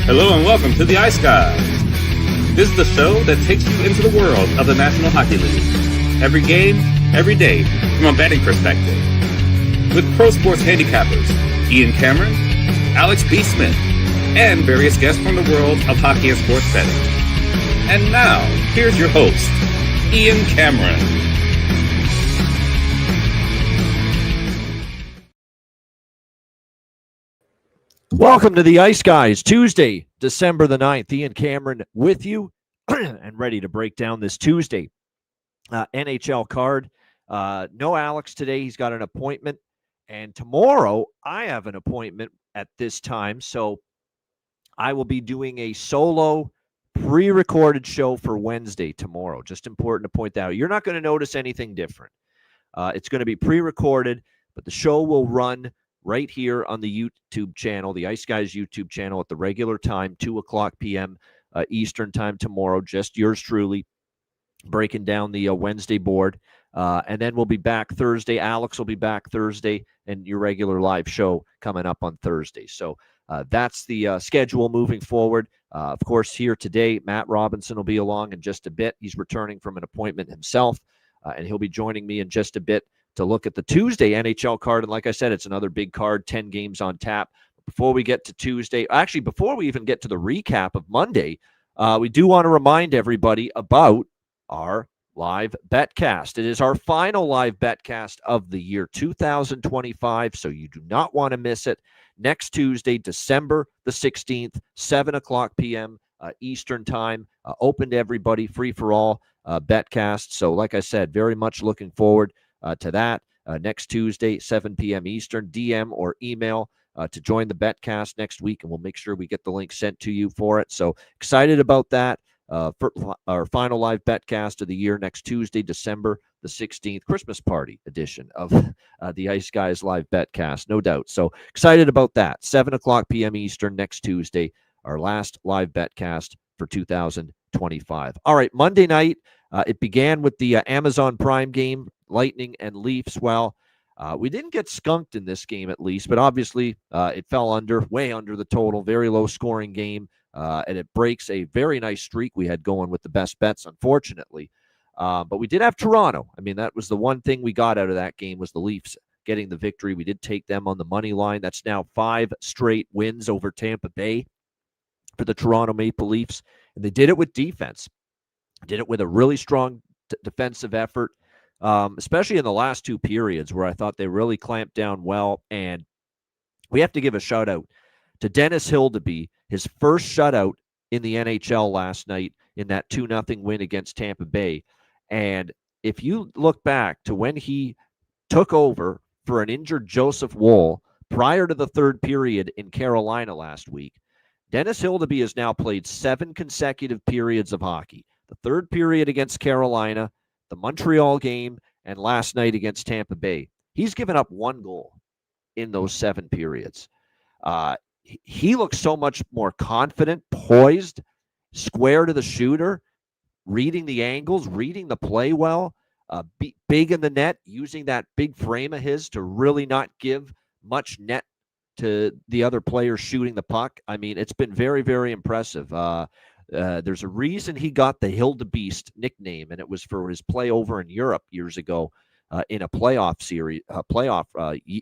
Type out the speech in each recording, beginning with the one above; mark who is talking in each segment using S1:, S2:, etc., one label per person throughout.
S1: Hello and welcome to the Ice Guys. This is the show that takes you into the world of the National Hockey League. Every game, every day, from a betting perspective. With pro sports handicappers, Ian Cameron, Alex B. Smith, and various guests from the world of hockey and sports betting. And now, here's your host, Ian Cameron.
S2: Welcome to the Ice Guys, Tuesday, December the 9th. Ian Cameron with you and ready to break down this Tuesday NHL card. No Alex today. He's got an appointment. And tomorrow, I have an appointment at this time. So I will be doing a solo pre-recorded show for Wednesday tomorrow. Just important to point that out. You're not going to notice anything different. It's going to be pre-recorded, but the show will run right here on the YouTube channel, the Ice Guys YouTube channel at the regular time, 2 o'clock p.m. Eastern time tomorrow. Just yours truly breaking down the Wednesday board. And then we'll be back Thursday. Alex will be back Thursday, and your regular live show coming up on Thursday. So that's the schedule moving forward. Of course, here today, Matt Robinson will be along in just a bit. He's returning from an appointment himself, and he'll be joining me in just a bit to look at the Tuesday NHL card. And like I said, it's another big card, 10 games on tap. Before we get to Tuesday, actually, before we even get to the recap of Monday, we do want to remind everybody about our live betcast. It is our final live betcast of the year 2025, so you do not want to miss it. Next Tuesday, December the 16th, 7 o'clock p.m. Eastern time, open to everybody, free for all betcast. So like I said, very much looking forward to that. Next Tuesday, 7 p.m. Eastern, DM or email to join the betcast next week, and we'll make sure we get the link sent to you for it. So excited about that. For our final live betcast of the year next Tuesday, December the 16th, Christmas party edition of the Ice Guys live betcast, no doubt. So excited about that. 7 o'clock p.m. Eastern next Tuesday, our last live betcast for 2025. All right, Monday night, it began with the Amazon Prime game, Lightning and Leafs. Well, we didn't get skunked in this game at least, but obviously it fell way under the total, very low scoring game. And it breaks a very nice streak we had going with the best bets, unfortunately. But we did have Toronto. I mean, that was the one thing we got out of that game was the Leafs getting the victory. We did take them on the money line. That's now 5 straight wins over Tampa Bay for the Toronto Maple Leafs. And they did it with defense. Did it with a really strong defensive effort, especially in the last 2 periods where I thought they really clamped down well. And we have to give a shout out to Dennis Hildeby, his first shutout in the NHL last night in that 2-0 win against Tampa Bay. And if you look back to when he took over for an injured Joseph Woll prior to the 3rd period in Carolina last week, Dennis Hildeby has now played 7 consecutive periods of hockey. The 3rd period against Carolina, the Montreal game, and last night against Tampa Bay. He's given up 1 goal in those 7 periods. He looks so much more confident, poised, square to the shooter, reading the angles, reading the play well, big in the net, using that big frame of his to really not give much net to the other players shooting the puck. I mean, it's been very, very impressive. There's a reason he got the Hildebeest nickname, and it was for his play over in Europe years ago in a playoff series,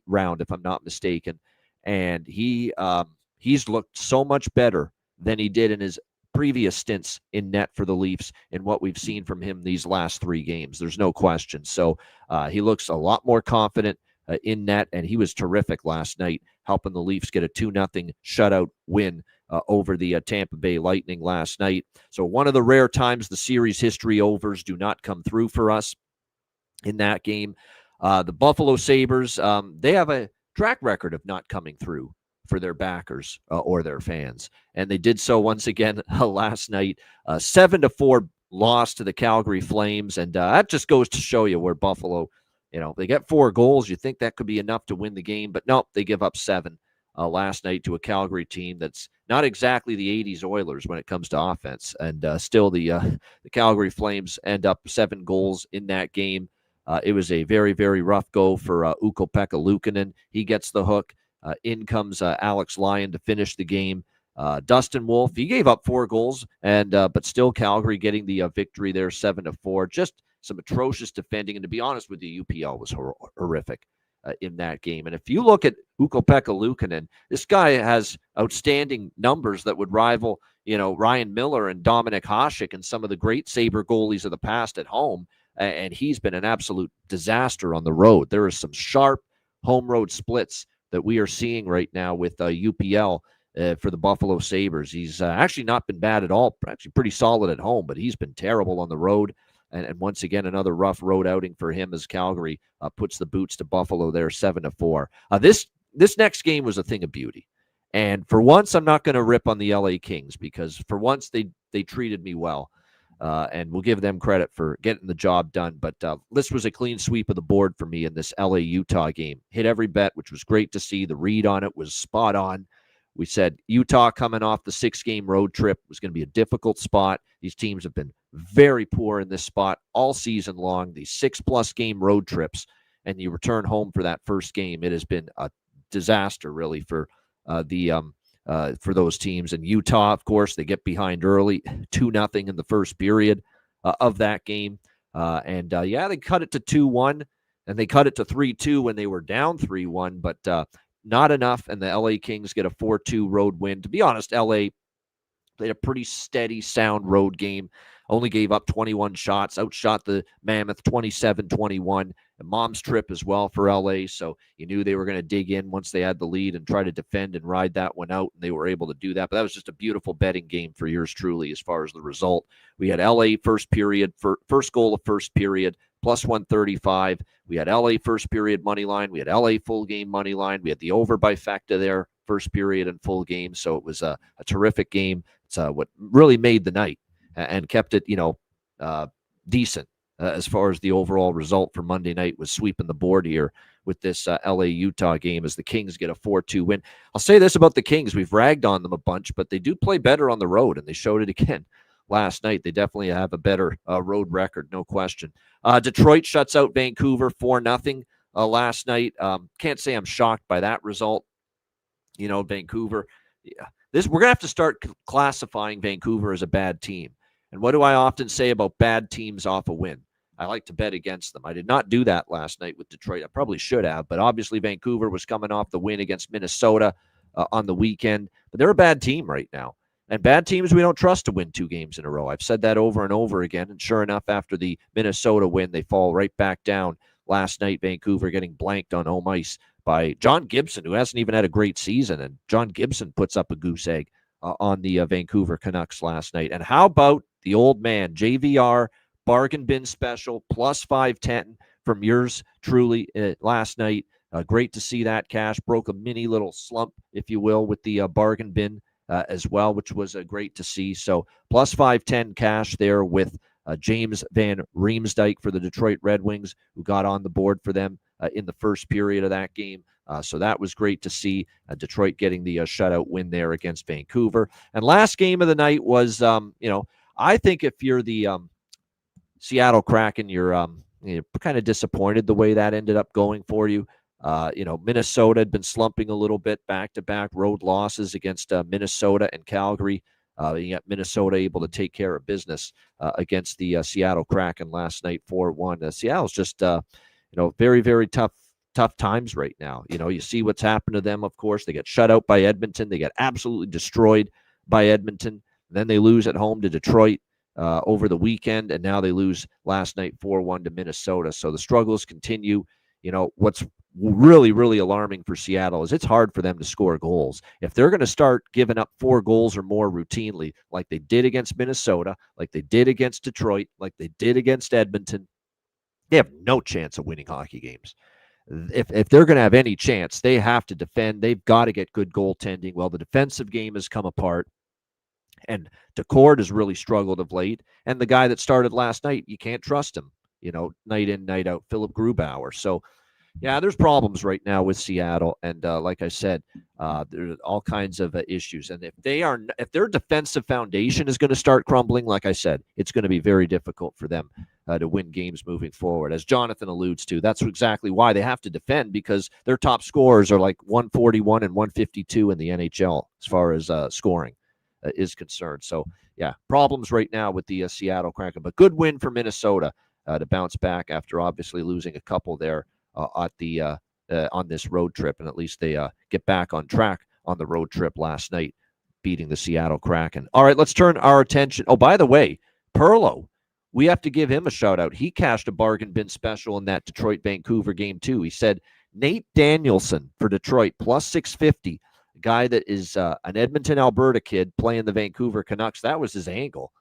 S2: round, if I'm not mistaken. And he's looked so much better than he did in his previous stints in net for the Leafs and what we've seen from him these last 3 games. There's no question. So he looks a lot more confident in net, and he was terrific last night, helping the Leafs get a 2-0 shutout win over the Tampa Bay Lightning last night. So one of the rare times the series history overs do not come through for us in that game. The Buffalo Sabres, they have a track record of not coming through for their backers or their fans. And they did so once again last night. 7-4 loss to the Calgary Flames. And that just goes to show you where Buffalo, they get 4 goals. You think that could be enough to win the game, but no, they give up 7 last night to a Calgary team that's not exactly the 80s Oilers when it comes to offense. And still the Calgary Flames end up 7 goals in that game. It was a very, very rough go for Ukko-Pekka Luukkonen. He gets the hook. In comes Alex Lyon to finish the game. Dustin Wolf, he gave up 4 goals, and but still Calgary getting the victory there, 7-4. Just some atrocious defending, and to be honest with you, UPL was horrific in that game. And if you look at Ukko-Pekka Luukkonen, this guy has outstanding numbers that would rival, Ryan Miller and Dominic Hasek and some of the great Sabre goalies of the past at home. And he's been an absolute disaster on the road. There are some sharp home road splits that we are seeing right now with UPL for the Buffalo Sabres. He's actually not been bad at all, actually pretty solid at home, but he's been terrible on the road. And once again, another rough road outing for him as Calgary puts the boots to Buffalo there, 7-4. This next game was a thing of beauty. And for once, I'm not going to rip on the LA Kings, because for once they treated me well. And we'll give them credit for getting the job done. But this was a clean sweep of the board for me in this LA-Utah game. Hit every bet, which was great to see. The read on it was spot on. We said Utah coming off the 6-game road trip was going to be a difficult spot. These teams have been very poor in this spot all season long, these 6+ game road trips, and you return home for that first game. It has been a disaster, really, for those teams. And Utah, of course, they get behind early, 2-0 in the first period of that game. They cut it to 2-1, and they cut it to 3-2 when they were down 3-1, but not enough, and the LA Kings get a 4-2 road win. To be honest, LA played a pretty steady, sound road game. Only gave up 21 shots, outshot the Mammoth 27-21. A mom's trip as well for LA, so you knew they were going to dig in once they had the lead and try to defend and ride that one out, and they were able to do that. But that was just a beautiful betting game for yours truly as far as the result. We had LA first period, first goal of first period, plus 135. We had LA first period money line. We had LA full game money line. We had the over by Facta there, first period and full game. So it was a terrific game. It's what really made the night and kept it, decent as far as the overall result for Monday night was sweeping the board here with this LA-Utah game as the Kings get a 4-2 win. I'll say this about the Kings. We've ragged on them a bunch, but they do play better on the road, and they showed it again last night. They definitely have a better road record, no question. Detroit shuts out Vancouver 4-0 last night. Can't say I'm shocked by that result. Vancouver, we're going to have to start classifying Vancouver as a bad team. And what do I often say about bad teams off a win? I like to bet against them. I did not do that last night with Detroit. I probably should have, but obviously Vancouver was coming off the win against Minnesota on the weekend. But they're a bad team right now. And bad teams we don't trust to win 2 games in a row. I've said that over and over again. And sure enough, after the Minnesota win, they fall right back down. Last night, Vancouver getting blanked on home ice by John Gibson, who hasn't even had a great season. And John Gibson puts up a goose egg on the Vancouver Canucks last night. And how about the old man, JVR, bargain bin special, plus 510 from yours truly last night. Great to see that cash. Broke a mini little slump, if you will, with the bargain bin as well, which was great to see. So plus 510 cash there with James Van Riemsdyk for the Detroit Red Wings, who got on the board for them in the first period of that game. So that was great to see. Detroit getting the shutout win there against Vancouver. And last game of the night was, I think if you're the Seattle Kraken, you're kind of disappointed the way that ended up going for you. Minnesota had been slumping a little bit, back-to-back road losses against Minnesota and Calgary. Yet Minnesota able to take care of business against the Seattle Kraken last night, 4-1. Seattle's just, very, very tough times right now. You see what's happened to them, of course. They get shut out by Edmonton. They get absolutely destroyed by Edmonton. Then they lose at home to Detroit over the weekend, and now they lose last night 4-1 to Minnesota. So the struggles continue. What's really, really alarming for Seattle is it's hard for them to score goals. If they're going to start giving up 4 goals or more routinely, like they did against Minnesota, like they did against Detroit, like they did against Edmonton, they have no chance of winning hockey games. If they're going to have any chance, they have to defend. They've got to get good goaltending. Well, the defensive game has come apart, and Decord has really struggled of late. And the guy that started last night, you can't trust him, night in, night out, Philip Grubauer. So, yeah, there's problems right now with Seattle, and like I said, there's all kinds of issues. And if their defensive foundation is going to start crumbling, like I said, it's going to be very difficult for them to win games moving forward. As Jonathan alludes to, that's exactly why they have to defend, because their top scorers are like 141 and 152 in the NHL as far as scoring is concerned. So, yeah, problems right now with the Seattle Kraken, but good win for Minnesota to bounce back after obviously losing a couple there at the on this road trip, and at least they get back on track on the road trip last night, beating the Seattle Kraken. All right, let's turn our attention. Oh, by the way, Perlo, we have to give him a shout out. He cashed a bargain bin special in that Detroit-Vancouver game too. He said Nate Danielson for Detroit plus 650, a guy that is an Edmonton, Alberta kid playing the Vancouver Canucks. That was his angle.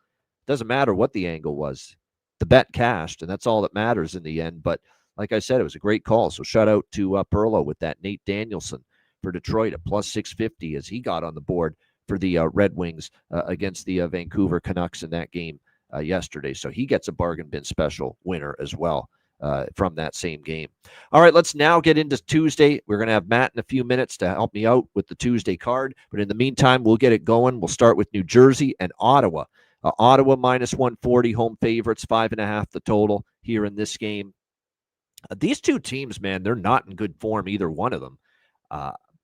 S2: Doesn't matter what the angle was. The bet cashed, and that's all that matters in the end. But like I said, it was a great call. So shout out to Perlo with that Nate Danielson for Detroit at plus 650 as he got on the board for the Red Wings against the Vancouver Canucks in that game yesterday. So he gets a bargain bin special winner as well from that same game. All right, let's now get into Tuesday. We're going to have Matt in a few minutes to help me out with the Tuesday card. But in the meantime, we'll get it going. We'll start with New Jersey and Ottawa. Ottawa minus 140, home favorites, 5.5 the total here in this game. These two teams, man, they're not in good form, either one of them.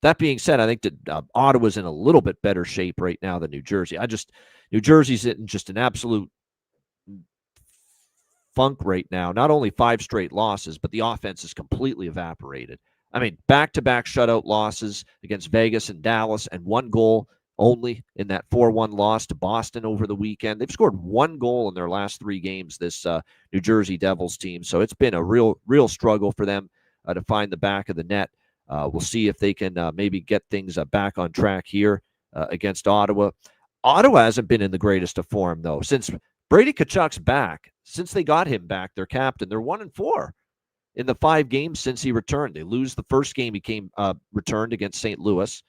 S2: That being said, I think that Ottawa's in a little bit better shape right now than New Jersey. New Jersey's in just an absolute funk right now. Not only 5 straight losses, but the offense is completely evaporated. I mean, back-to-back shutout losses against Vegas and Dallas, and 1 goal only in that 4-1 loss to Boston over the weekend. They've scored 1 goal in their last 3 games, this New Jersey Devils team. So it's been a real struggle for them to find the back of the net. We'll see if they can maybe get things back on track here against Ottawa. Ottawa hasn't been in the greatest of form, though. Since Brady Tkachuk's back, since they got him back, their captain, they're 1-4 in the 5 games since he returned. They lose the first game he returned against St. Louis,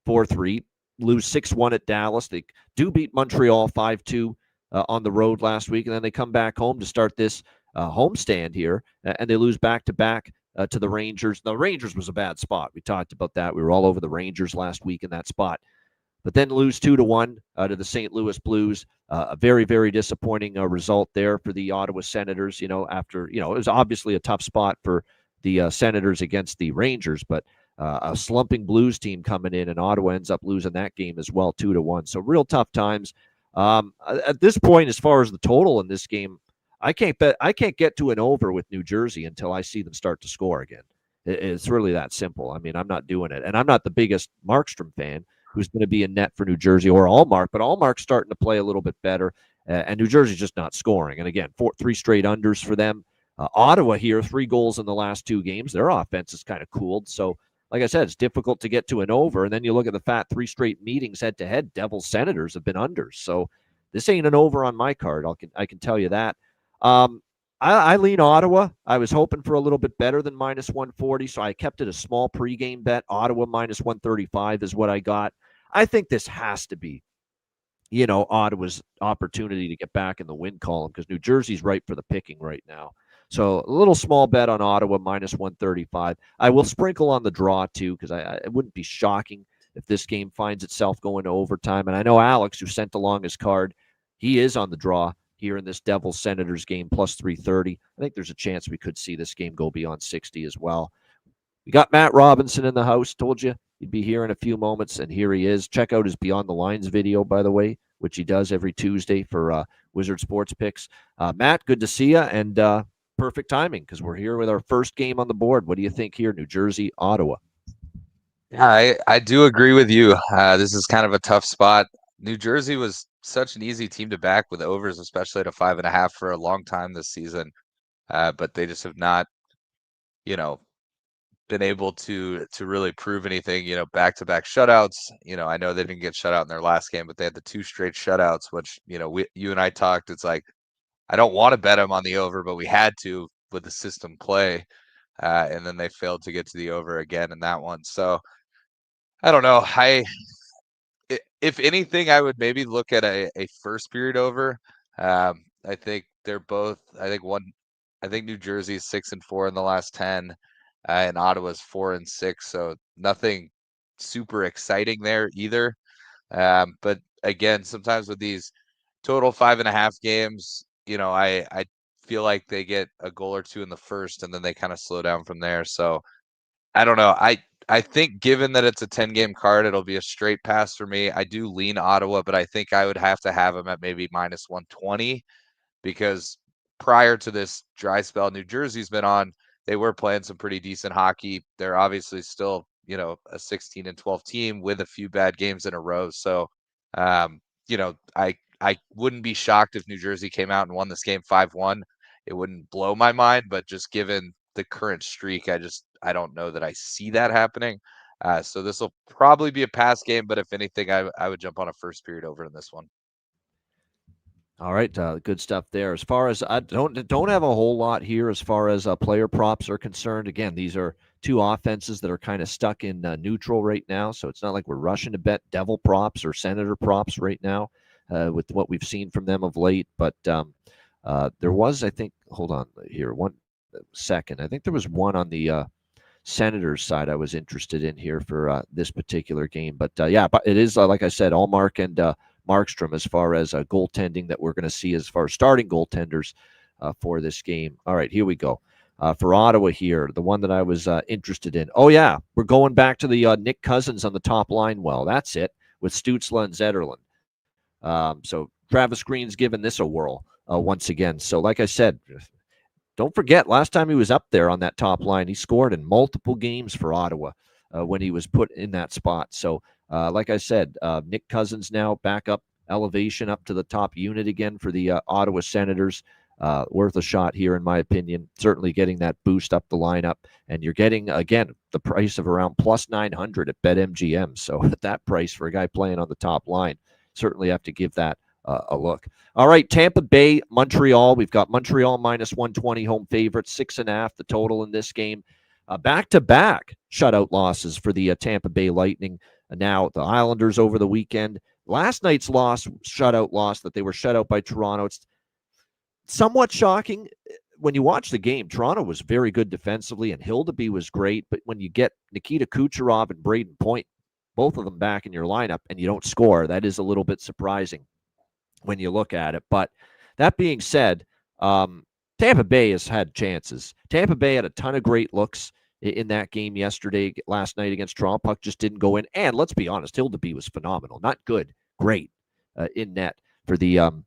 S2: 4-3. Lose 6-1 at Dallas. They do beat Montreal 5-2 on the road last week, and then they come back home to start this homestand here, and they lose back-to-back to the Rangers. The Rangers was a bad spot. We talked about that. We were all over the Rangers last week in that spot. But then lose 2-1 to the St. Louis Blues. A very, very disappointing result there for the Ottawa Senators, after, it was obviously a tough spot for the Senators against the Rangers, but a slumping Blues team coming in, and Ottawa ends up losing that game as well, 2-1. So real tough times. At this point, as far as the total in this game, I can't get to an over with New Jersey until I see them start to score again. It's really that simple. I mean, I'm not doing it, and I'm not the biggest Markstrom fan who's going to be in net for New Jersey, or Allmark, but Allmark's starting to play a little bit better, and New Jersey's just not scoring. And again, 3 straight unders for them. Ottawa here, 3 goals in the last 2 games. Their offense is kind of cooled. So, like I said, it's difficult to get to an over. And then you look at the 3 straight meetings head-to-head. Devils Senators have been unders. So this ain't an over on my card. I can tell you that. I lean Ottawa. I was hoping for a little bit better than minus 140, so I kept it a small pregame bet. Ottawa minus 135 is what I got. I think this has to be, Ottawa's opportunity to get back in the win column, because New Jersey's ripe for the picking right now. So a little small bet on Ottawa minus 135. I will sprinkle on the draw too, because it wouldn't be shocking if this game finds itself going to overtime. And I know Alex, who sent along his card, he is on the draw here in this Devils Senators game, plus 330. I think there's a chance we could see this game go beyond 60 as well. We got Matt Robinson in the house. Told you he'd be here in a few moments, and here he is. Check out his Beyond the Lines video, by the way, which he does every Tuesday for Wizard Sports Picks. Matt, good to see you, and perfect timing, because we're here with our first game on the board. What do you think here, New Jersey, Ottawa?
S3: Yeah, I do agree with you. This is kind of a tough spot. New Jersey was such an easy team to back with overs, especially at a 5.5 for a long time this season. But they just have not, been able to really prove anything. Back-to-back shutouts. I know they didn't get shut out in their last game, but they had the 2 straight shutouts, which you and I talked. It's like, I don't want to bet them on the over, but we had to with the system play, and then they failed to get to the over again in that one. So I don't know. If anything, I would maybe look at a first period over. I think they're both. I think New Jersey's 6-4 in the last 10, and Ottawa's 4-6. So nothing super exciting there either. But again, sometimes with these total 5.5 games, I feel like they get a goal or two in the first, and then they kind of slow down from there. So I don't know. I think given that it's a 10-game card, it'll be a straight pass for me. I do lean Ottawa, but I think I would have to have them at maybe minus 120 because prior to this dry spell New Jersey's been on, they were playing some pretty decent hockey. They're obviously still, a 16-12 team with a few bad games in a row. So, I wouldn't be shocked if New Jersey came out and won this game 5-1. It wouldn't blow my mind, but just given the current streak, I don't know that I see that happening. So this will probably be a pass game, but if anything, I would jump on a first period over in this one.
S2: All right, good stuff there. As far as I don't have a whole lot here as far as player props are concerned. Again, these are two offenses that are kind of stuck in neutral right now, so it's not like we're rushing to bet Devil props or Senator props right now with what we've seen from them of late. But there was, I think, hold on here one second. I think there was one on the Senators side I was interested in here for this particular game. But but it is like I said, Allmark and Markstrom as far as goaltending that we're going to see as far as starting goaltenders for this game. All right, here we go. For Ottawa here, the one that I was interested in. Oh, yeah, we're going back to the Nick Cousins on the top line. Well, that's it, with Stützle and Zetterlund. So Travis Green's given this a whirl once again. So like I said, don't forget, last time he was up there on that top line, he scored in multiple games for Ottawa when he was put in that spot. So like I said, Nick Cousins now back up, elevation up to the top unit again for the Ottawa Senators. Worth a shot here, in my opinion. Certainly getting that boost up the lineup. And you're getting, again, the price of around plus 900 at BetMGM. So at that price for a guy playing on the top line, certainly have to give that a look. All right, Tampa Bay, Montreal. We've got Montreal minus 120 home favorites, 6.5 the total in this game. Back-to-back shutout losses for the Tampa Bay Lightning. Now, the Islanders over the weekend. Last night's shutout loss that they were shut out by Toronto. It's somewhat shocking. When you watch the game, Toronto was very good defensively, and Hildeby was great. But when you get Nikita Kucherov and Braden Point, both of them back in your lineup, and you don't score, that is a little bit surprising when you look at it. But that being said, Tampa Bay has had chances. Tampa Bay had a ton of great looks in that game last night against Toronto. Puck just didn't go in. And let's be honest, Hildeby was phenomenal. Not good, great in net for the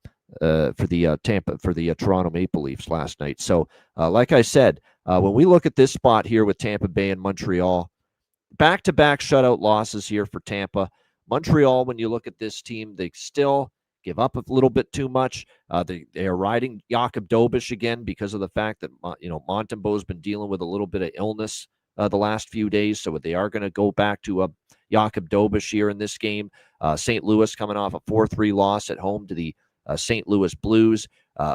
S2: Toronto Maple Leafs last night. So, like I said, when we look at this spot here with Tampa Bay and Montreal, back-to-back shutout losses here for Tampa. Montreal, when you look at this team, they still give up a little bit too much. They are riding Jakub Dobeš again because of the fact that Montembeau's been dealing with a little bit of illness the last few days, so they are going to go back to Jakub Dobeš here in this game. St. Louis coming off a 4-3 loss at home to the St. Louis Blues.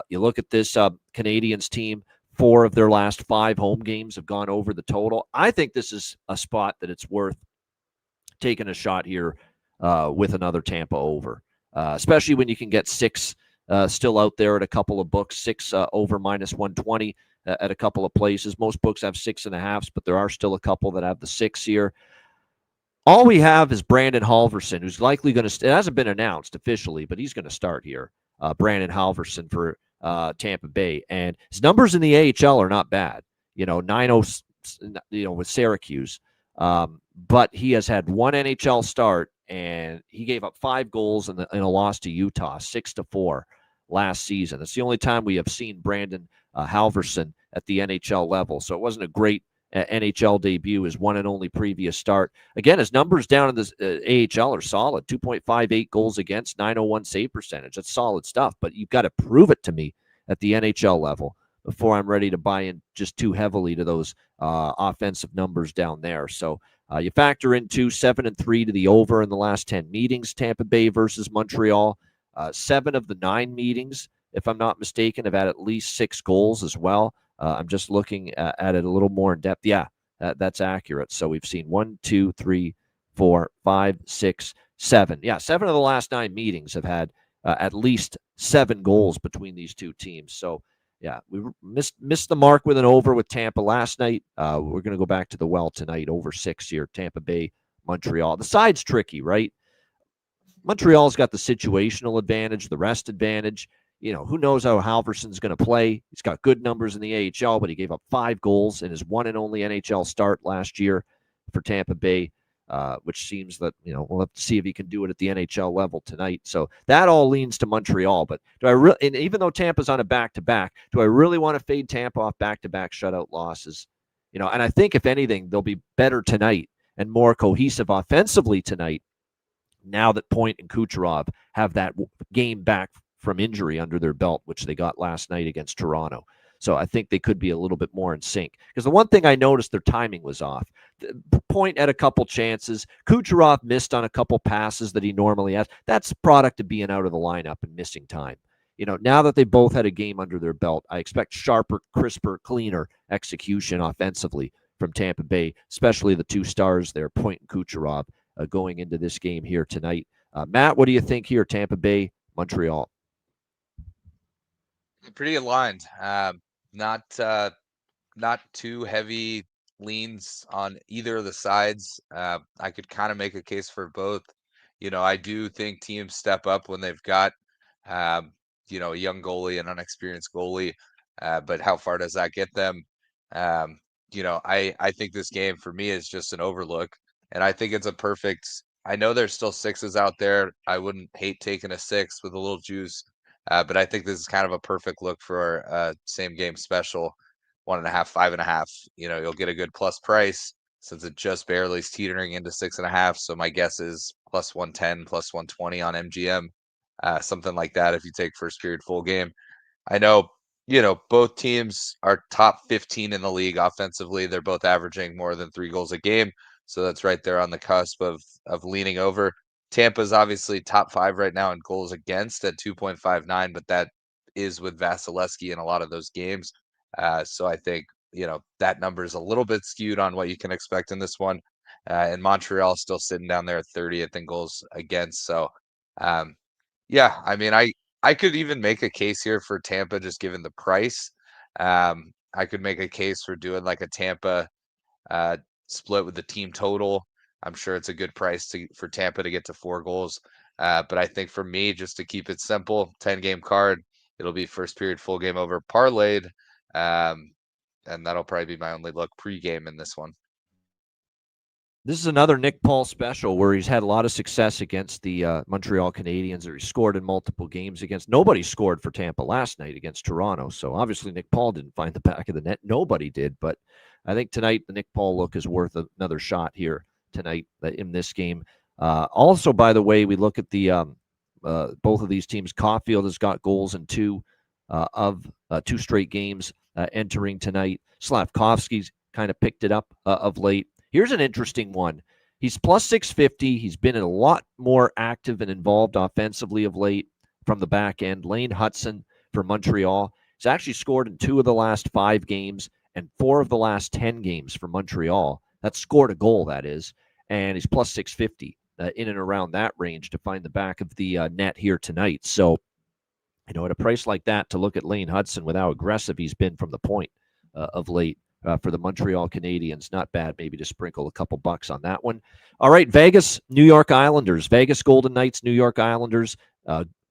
S2: You look at this Canadiens team, 4 of their last 5 home games have gone over the total. I think this is a spot that it's worth taking a shot here with another Tampa over. Especially when you can get 6 still out there at a couple of books, 6 over minus 120 at a couple of places. Most books have 6.5s, but there are still a couple that have the 6 here. All we have is Brandon Halverson, who's likely going to, it hasn't been announced officially, but he's going to start here. Brandon Halverson for Tampa Bay. And his numbers in the AHL are not bad. 9-0, with Syracuse. But he has had 1 NHL start, and he gave up 5 goals in a loss to Utah, 6-4 last season. It's the only time we have seen Brandon Halverson at the NHL level. So it wasn't a great NHL debut, his one and only previous start. Again, his numbers down in the AHL are solid. 2.58 goals against, 901 save percentage. That's solid stuff, but you've got to prove it to me at the NHL level before I'm ready to buy in just too heavily to those offensive numbers down there. So you factor into 7-3 to the over in the last 10 meetings, Tampa Bay versus Montreal. 7 of the 9 meetings, if I'm not mistaken, have had at least 6 goals as well. I'm just looking at it a little more in depth. Yeah, that's accurate. So we've seen 1, 2, 3, 4, 5, 6, 7. Yeah, 7 of the last 9 meetings have had at least 7 goals between these two teams. So, yeah, we missed the mark with an over with Tampa last night. We're going to go back to the well tonight, over 6 here, Tampa Bay, Montreal. The side's tricky, right? Montreal's got the situational advantage, the rest advantage. who knows how Halverson's going to play. He's got good numbers in the AHL, but he gave up 5 goals in his one and only NHL start last year for Tampa Bay, which seems that, we'll have to see if he can do it at the NHL level tonight. So that all leans to Montreal. But and even though Tampa's on a back-to-back, do I really want to fade Tampa off back-to-back shutout losses? And I think, if anything, they'll be better tonight and more cohesive offensively tonight now that Point and Kucherov have that game back from injury under their belt, which they got last night against Toronto. So I think they could be a little bit more in sync. Because the one thing I noticed, their timing was off. Point had a couple chances. Kucherov missed on a couple passes that he normally has. That's a product of being out of the lineup and missing time. Now that they both had a game under their belt, I expect sharper, crisper, cleaner execution offensively from Tampa Bay, especially the 2 stars there, Point and Kucherov, going into this game here tonight. Matt, what do you think here, Tampa Bay, Montreal?
S3: Pretty aligned. Not too heavy leans on either of the sides. I could kind of make a case for both. I do think teams step up when they've got a young goalie, an unexperienced goalie. But how far does that get them? I think this game for me is just an overlook, and I think it's a perfect. I know there's still 6s out there. I wouldn't hate taking a 6 with a little juice. But I think this is kind of a perfect look for a same game special, 1.5, 5.5. You'll get a good plus price since it just barely is teetering into 6.5. So my guess is plus 110, plus 120 on MGM, something like that. If you take first period full game, I know, both teams are top 15 in the league offensively. They're both averaging more than 3 goals a game. So that's right there on the cusp of leaning over. Tampa's obviously top 5 right now in goals against at 2.59, but that is with Vasilevsky in a lot of those games. So I think, that number is a little bit skewed on what you can expect in this one. And Montreal still sitting down there at 30th in goals against. So, yeah, I mean, I could even make a case here for Tampa just given the price. I could make a case for doing like a Tampa split with the team total. I'm sure it's a good price for Tampa to get to 4 goals. But I think for me, just to keep it simple, 10-game card, it'll be first period, full game over, parlayed. And that'll probably be my only look pregame in this one.
S2: This is another Nick Paul special where he's had a lot of success against the Montreal Canadiens, or he scored in multiple games against. Nobody scored for Tampa last night against Toronto. So obviously Nick Paul didn't find the back of the net. Nobody did. But I think tonight the Nick Paul look is worth another shot here tonight in this game. Also, by the way, we look at the both of these teams. Caulfield has got goals in 2 of 2 straight games entering tonight. Slavkovsky's kind of picked it up of late. Here's an interesting one. He's plus 650. He's been a lot more active and involved offensively of late from the back end. Lane Hudson for Montreal. He's actually scored in 2 of the last 5 games and 4 of the last 10 games for Montreal. That's scored a goal, that is. And he's plus 650 in and around that range to find the back of the net here tonight. So, at a price like that, to look at Lane Hudson with how aggressive he's been from the point of late for the Montreal Canadiens, not bad maybe to sprinkle a couple bucks on that one. All right, Vegas, New York Islanders. Vegas Golden Knights, New York Islanders.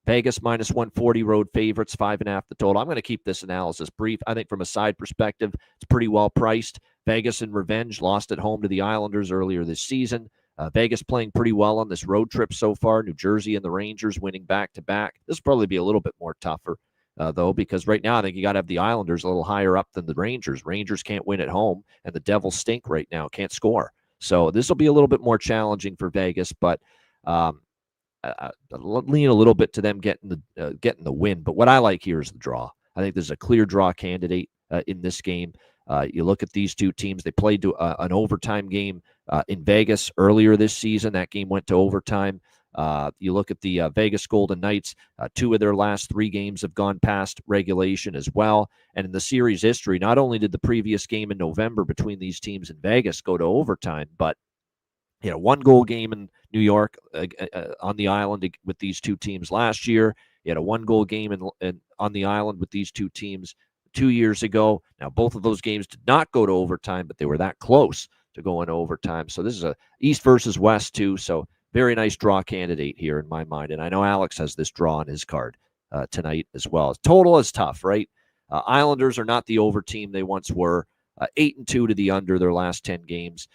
S2: Vegas minus 140 road favorites, 5.5 the total. I'm going to keep this analysis brief. I think from a side perspective, it's pretty well priced. Vegas in revenge, lost at home to the Islanders earlier this season. Vegas playing pretty well on this road trip so far. New Jersey and the Rangers winning back-to-back. This will probably be a little bit more tougher, though, because right now I think you got to have the Islanders a little higher up than the Rangers. Rangers can't win at home, and the Devils stink right now, can't score. So this will be a little bit more challenging for Vegas, but I lean a little bit to them getting the win. But what I like here is the draw. I think there's a clear draw candidate in this game. You look at these 2 teams. They played an overtime game in Vegas earlier this season. That game went to overtime. You look at the Vegas Golden Knights. 2 of their last 3 games have gone past regulation as well. And in the series history, not only did the previous game in November between these teams in Vegas go to overtime, but 1-goal game in New York on the island with these 2 teams last year. You had a 1-goal game on the island with these 2 teams 2 years ago. Now, both of those games did not go to overtime, but they were that close to going to overtime. So this is a East versus West too. So very nice draw candidate here in my mind. And I know Alex has this draw on his card. tonight as well. Total is tough, right? Islanders are not the over team they once were. 8-2 to the under their last 10 games.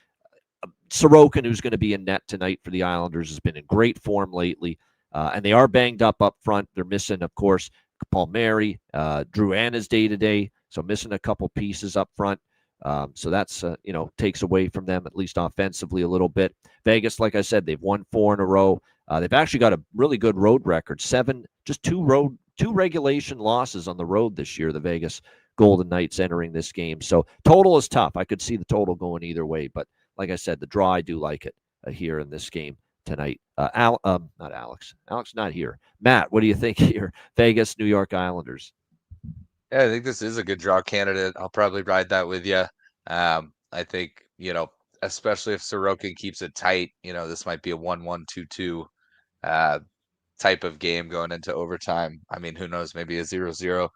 S2: Sorokin, who's going to be in net tonight for the Islanders, has been in great form lately, and they are banged up front. They're missing, of course, Palmieri, Drew Anna's day-to-day, so missing a couple pieces up front. So that's, takes away from them, at least offensively, a little bit. Vegas, like I said, they've won 4 in a row. They've actually got a really good road record. Two regulation losses on the road this year, the Vegas Golden Knights entering this game. So total is tough. I could see the total going either way, but like I said, the draw, I do like it here in this game tonight. Not Alex. Alex not here. Matt, what do you think here? Vegas, New York Islanders.
S3: Yeah, I think this is a good draw candidate. I'll probably ride that with you. I think, especially if Sorokin keeps it tight, this might be a 1-1, 2-2 type of game going into overtime. I mean, who knows, maybe a 0-0.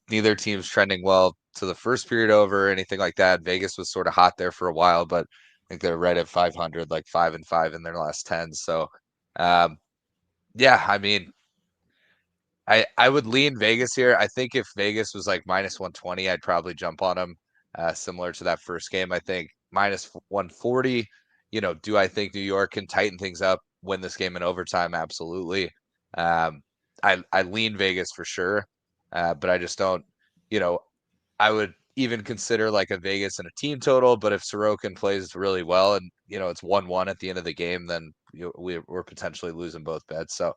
S3: Neither team's trending well to the first period over or anything like that. Vegas was sort of hot there for a while, but I think they're right at 500, like 5-5 in their last 10. So, yeah, I mean, I would lean Vegas here. I think if Vegas was like minus 120, I'd probably jump on them, similar to that first game. I think minus 140, do I think New York can tighten things up, win this game in overtime? Absolutely. I lean Vegas for sure, but I just don't, I would even consider like a Vegas and a team total, but if Sorokin plays really well and, it's 1-1 at the end of the game, then we're potentially losing both bets. So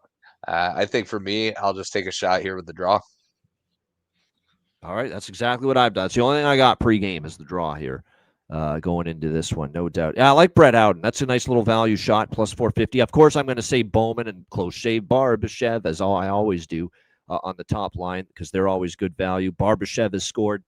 S3: I think for me, I'll just take a shot here with the draw.
S2: All right, that's exactly what I've done. It's the only thing I got pregame is the draw here going into this one, no doubt. Yeah, I like Brett Howden. That's a nice little value shot, plus 450. Of course, I'm going to say Bowman and close shave Barbashev, as I always do on the top line, because they're always good value. Barbashev has scored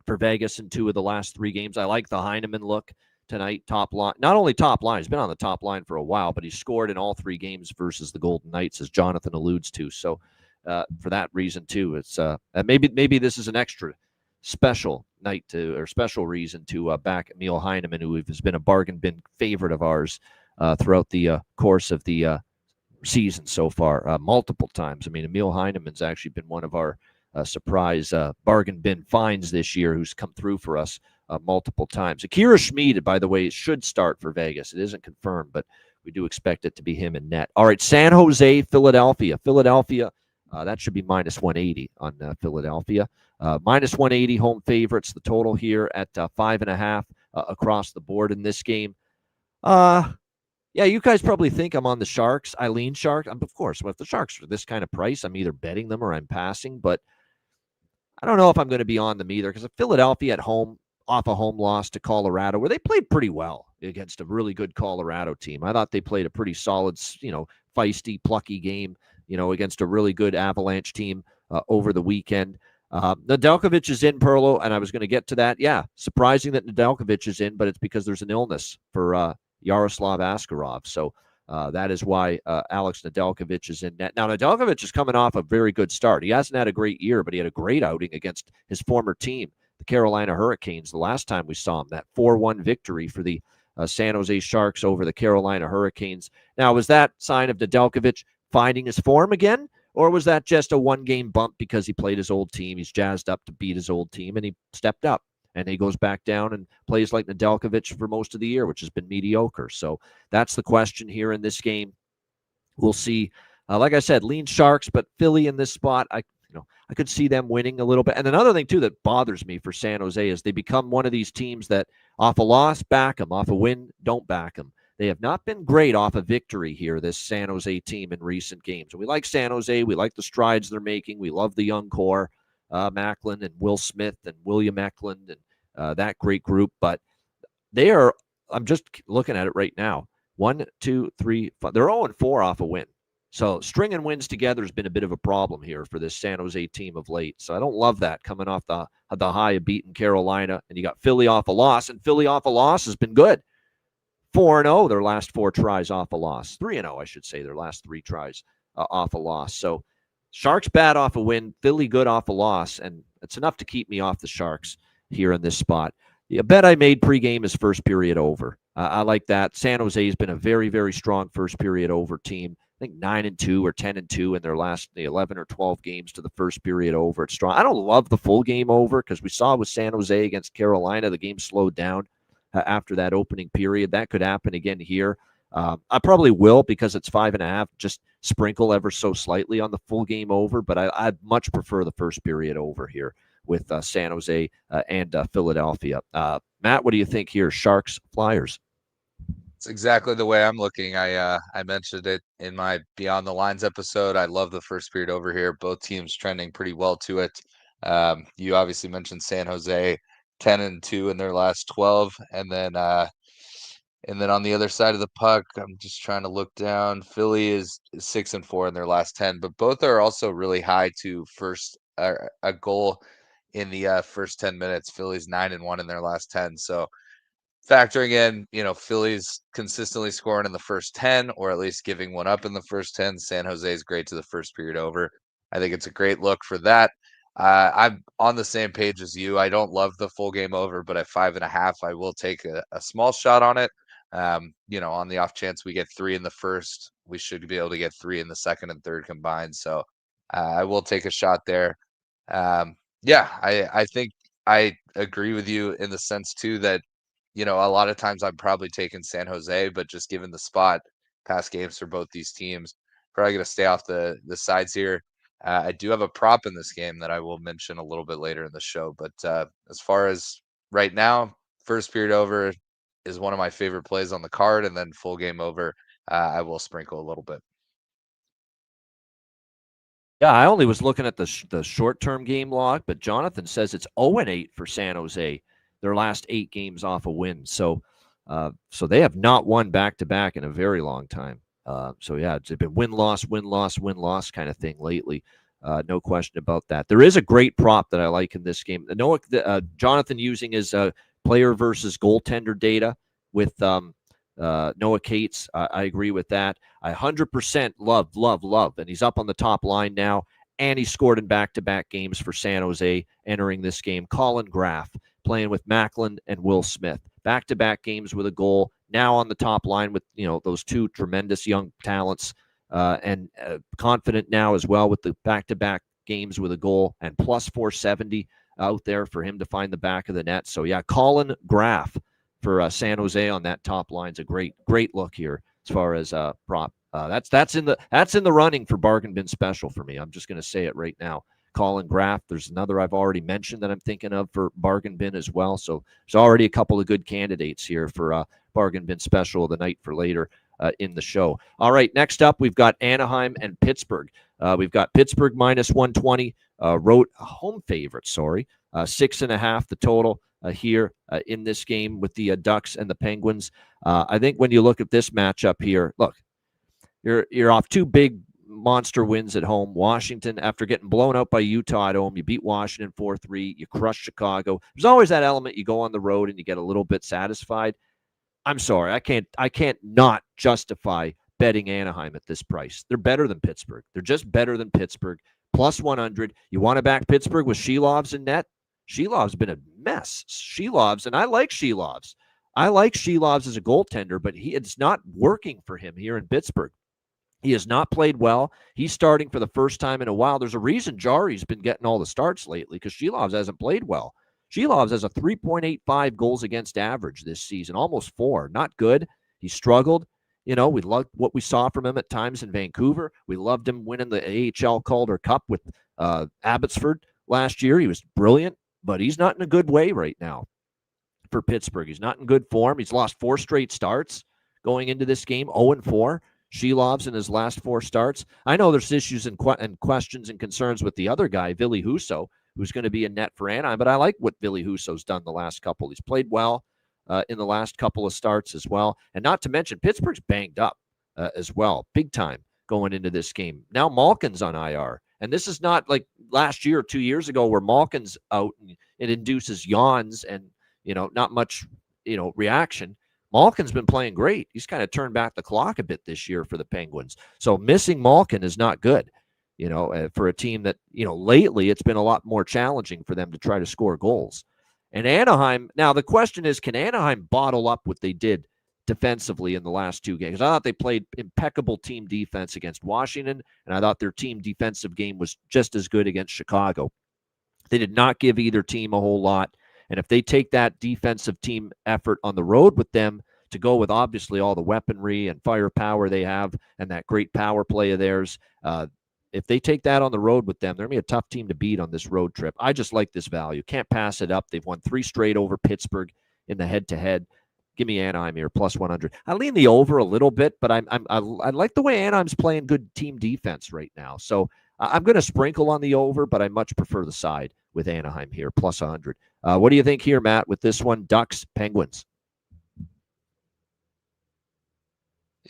S2: for Vegas in 2 of the last 3 games. I like the Heineman look tonight, top line. Not only top line, he's been on the top line for a while, but he's scored in all 3 games versus the Golden Knights, as Jonathan alludes to. So for that reason, too, it's maybe this is an extra special night or special reason to back Emil Heineman, who has been a bargain bin favorite of ours throughout the course of the season so far, multiple times. I mean, Emil Heineman's actually been one of our surprise bargain bin finds this year, who's come through for us multiple times. Akira Schmid, by the way, should start for Vegas. It isn't confirmed, but we do expect it to be him in net. All right, San Jose, Philadelphia. That should be minus 180 on Philadelphia. Minus 180 home favorites. The total here at 5.5 across the board in this game. Yeah, you guys probably think I'm on the Sharks. I lean Shark. Of course, if the Sharks are this kind of price, I'm either betting them or I'm passing. But I don't know if I'm going to be on them either, because Philadelphia at home, off a home loss to Colorado, where they played pretty well against a really good Colorado team. I thought they played a pretty solid, feisty, plucky game, against a really good Avalanche team over the weekend. Nedeljkovic is in, Perlo, and I was going to get to that. Yeah, surprising that Nedeljkovic is in, but it's because there's an illness for Yaroslav Askarov. So that is why Alex Nedeljkovic is in net. Now, Nedeljkovic is coming off a very good start. He hasn't had a great year, but he had a great outing against his former team, the Carolina Hurricanes, the last time we saw him, that 4-1 victory for the San Jose Sharks over the Carolina Hurricanes. Now, was that sign of Nedeljkovic finding his form again, or was that just a one-game bump because he played his old team? He's jazzed up to beat his old team, and he stepped up, and he goes back down and plays like Nedeljkovic for most of the year, which has been mediocre. So that's the question here in this game. We'll see. Like I said, lean Sharks, but Philly in this spot, I could see them winning a little bit. And another thing, too, that bothers me for San Jose is they become one of these teams that off a loss, back them. Off a win, don't back them. They have not been great off a victory here, this San Jose team, in recent games. And we like San Jose. We like the strides they're making. We love the young core, Macklin and Will Smith and William Eklund and that great group. But they are, I'm just looking at it right now, 1, 2, 3, 5. They're 0-4 off a win. So stringing wins together has been a bit of a problem here for this San Jose team of late. So I don't love that coming off the high of beating Carolina. And you got Philly off a loss, and Philly off a loss has been good. 4-0 their last 4 tries off a loss. 3-0, I should say, their last 3 tries off a loss. So Sharks bad off a win, Philly good off a loss, and it's enough to keep me off the Sharks here in this spot. The bet I made pregame is first period over. I like that. San Jose has been a very, very strong first period over team. I think 9-2 or 10-2 in their last 11 or 12 games to the first period over. It's strong. I don't love the full game over because we saw with San Jose against Carolina, the game slowed down after that opening period. That could happen again here. I probably will because it's 5.5. Just sprinkle ever so slightly on the full game over, but I'd much prefer the first period over here with San Jose and Philadelphia. Matt, what do you think here? Sharks, Flyers.
S3: It's exactly the way I'm looking. I mentioned it in my Beyond the Lines episode. I love the first period over here. Both teams trending pretty well to it. You obviously mentioned San Jose 10-2 in their last 12, and then on the other side of the puck, I'm just trying to look down. Philly is 6-4 in their last 10, but both are also really high to first a goal in the first 10 minutes. Philly's 9-1 in their last 10. So factoring in, Philly's consistently scoring in the first 10, or at least giving one up in the first 10. San Jose is great to the first period over. I think it's a great look for that. I'm on the same page as you. I don't love the full game over, but at 5.5, I will take a small shot on it. On the off chance we get 3 in the first, we should be able to get 3 in the second and third combined. So I will take a shot there. I think I agree with you in the sense too that, a lot of times I'm probably taking San Jose, but just given the spot, past games for both these teams, probably going to stay off the sides here. I do have a prop in this game that I will mention a little bit later in the show. But as far as right now, first period over is one of my favorite plays on the card, and then full game over, I will sprinkle a little bit.
S2: Yeah, I only was looking at the short-term game log, but Jonathan says it's 0-8 for San Jose, their last 8 games off a win. So they have not won back-to-back in a very long time. It's been win-loss, win-loss, win-loss kind of thing lately. No question about that. There is a great prop that I like in this game. Jonathan using his player versus goaltender data with Noah Cates. I agree with that. I 100% love, and he's up on the top line now, and he scored in back-to-back games for San Jose entering this game. Colin Graff playing with Macklin and Will Smith. Back-to-back games with a goal, now on the top line with those two tremendous young talents, and confident now as well with the back-to-back games with a goal, and plus 470 out there for him to find the back of the net. So yeah, Colin Graff for San Jose on that top line's a great look here as far as prop. That's in the running for bargain bin special for me. I'm just going to say it right now. Colin Graff. There's another I've already mentioned that I'm thinking of for bargain bin as well. So there's already a couple of good candidates here for bargain bin special the night for later in the show. All right, next up we've got Anaheim and Pittsburgh. We've got Pittsburgh minus 120, home favorite, 6.5 the total here in this game with the Ducks and the Penguins. I think when you look at this matchup here, look, you're off 2 big monster wins at home. Washington, after getting blown out by Utah at home, you beat Washington 4-3. You crush Chicago. There's always that element. You go on the road and you get a little bit satisfied. I'm sorry, I can't not justify betting Anaheim at this price. They're better than Pittsburgh. They're just better than Pittsburgh. Plus 100. You want to back Pittsburgh with Shelov's in net? Shelov's been a mess. Shelov's, and I like Shelov's. I like Shelov's as a goaltender, but it's not working for him here in Pittsburgh. He has not played well. He's starting for the first time in a while. There's a reason Jari's been getting all the starts lately because Shelov's hasn't played well. Shelov's has a 3.85 goals against average this season, almost 4. Not good. He struggled. We loved what we saw from him at times in Vancouver. We loved him winning the AHL Calder Cup with Abbotsford last year. He was brilliant, but he's not in a good way right now for Pittsburgh. He's not in good form. He's lost 4 straight starts going into this game, 0-4. Shelov's in his last 4 starts. I know there's issues and questions and concerns with the other guy, Ville Husso, who's going to be in net for Anaheim, but I like what Ville Husso's done the last couple. He's played well in the last couple of starts as well. And not to mention, Pittsburgh's banged up as well, big time going into this game. Now Malkin's on IR. And this is not like last year or 2 years ago where Malkin's out and it induces yawns and, not much, reaction. Malkin's been playing great. He's kind of turned back the clock a bit this year for the Penguins. So missing Malkin is not good, for a team that, lately it's been a lot more challenging for them to try to score goals. And Anaheim, now the question is, can Anaheim bottle up what they did defensively in the last 2 games. I thought they played impeccable team defense against Washington, and I thought their team defensive game was just as good against Chicago. They did not give either team a whole lot, and if they take that defensive team effort on the road with them to go with obviously all the weaponry and firepower they have and that great power play of theirs, if they take that on the road with them, they're going to be a tough team to beat on this road trip. I just like this value. Can't pass it up. They've won 3 straight over Pittsburgh in the head-to-head. Give me Anaheim here, plus 100. I lean the over a little bit, but I like the way Anaheim's playing good team defense right now. So I'm going to sprinkle on the over, but I much prefer the side with Anaheim here, plus 100. What do you think here, Matt, with this one? Ducks, Penguins.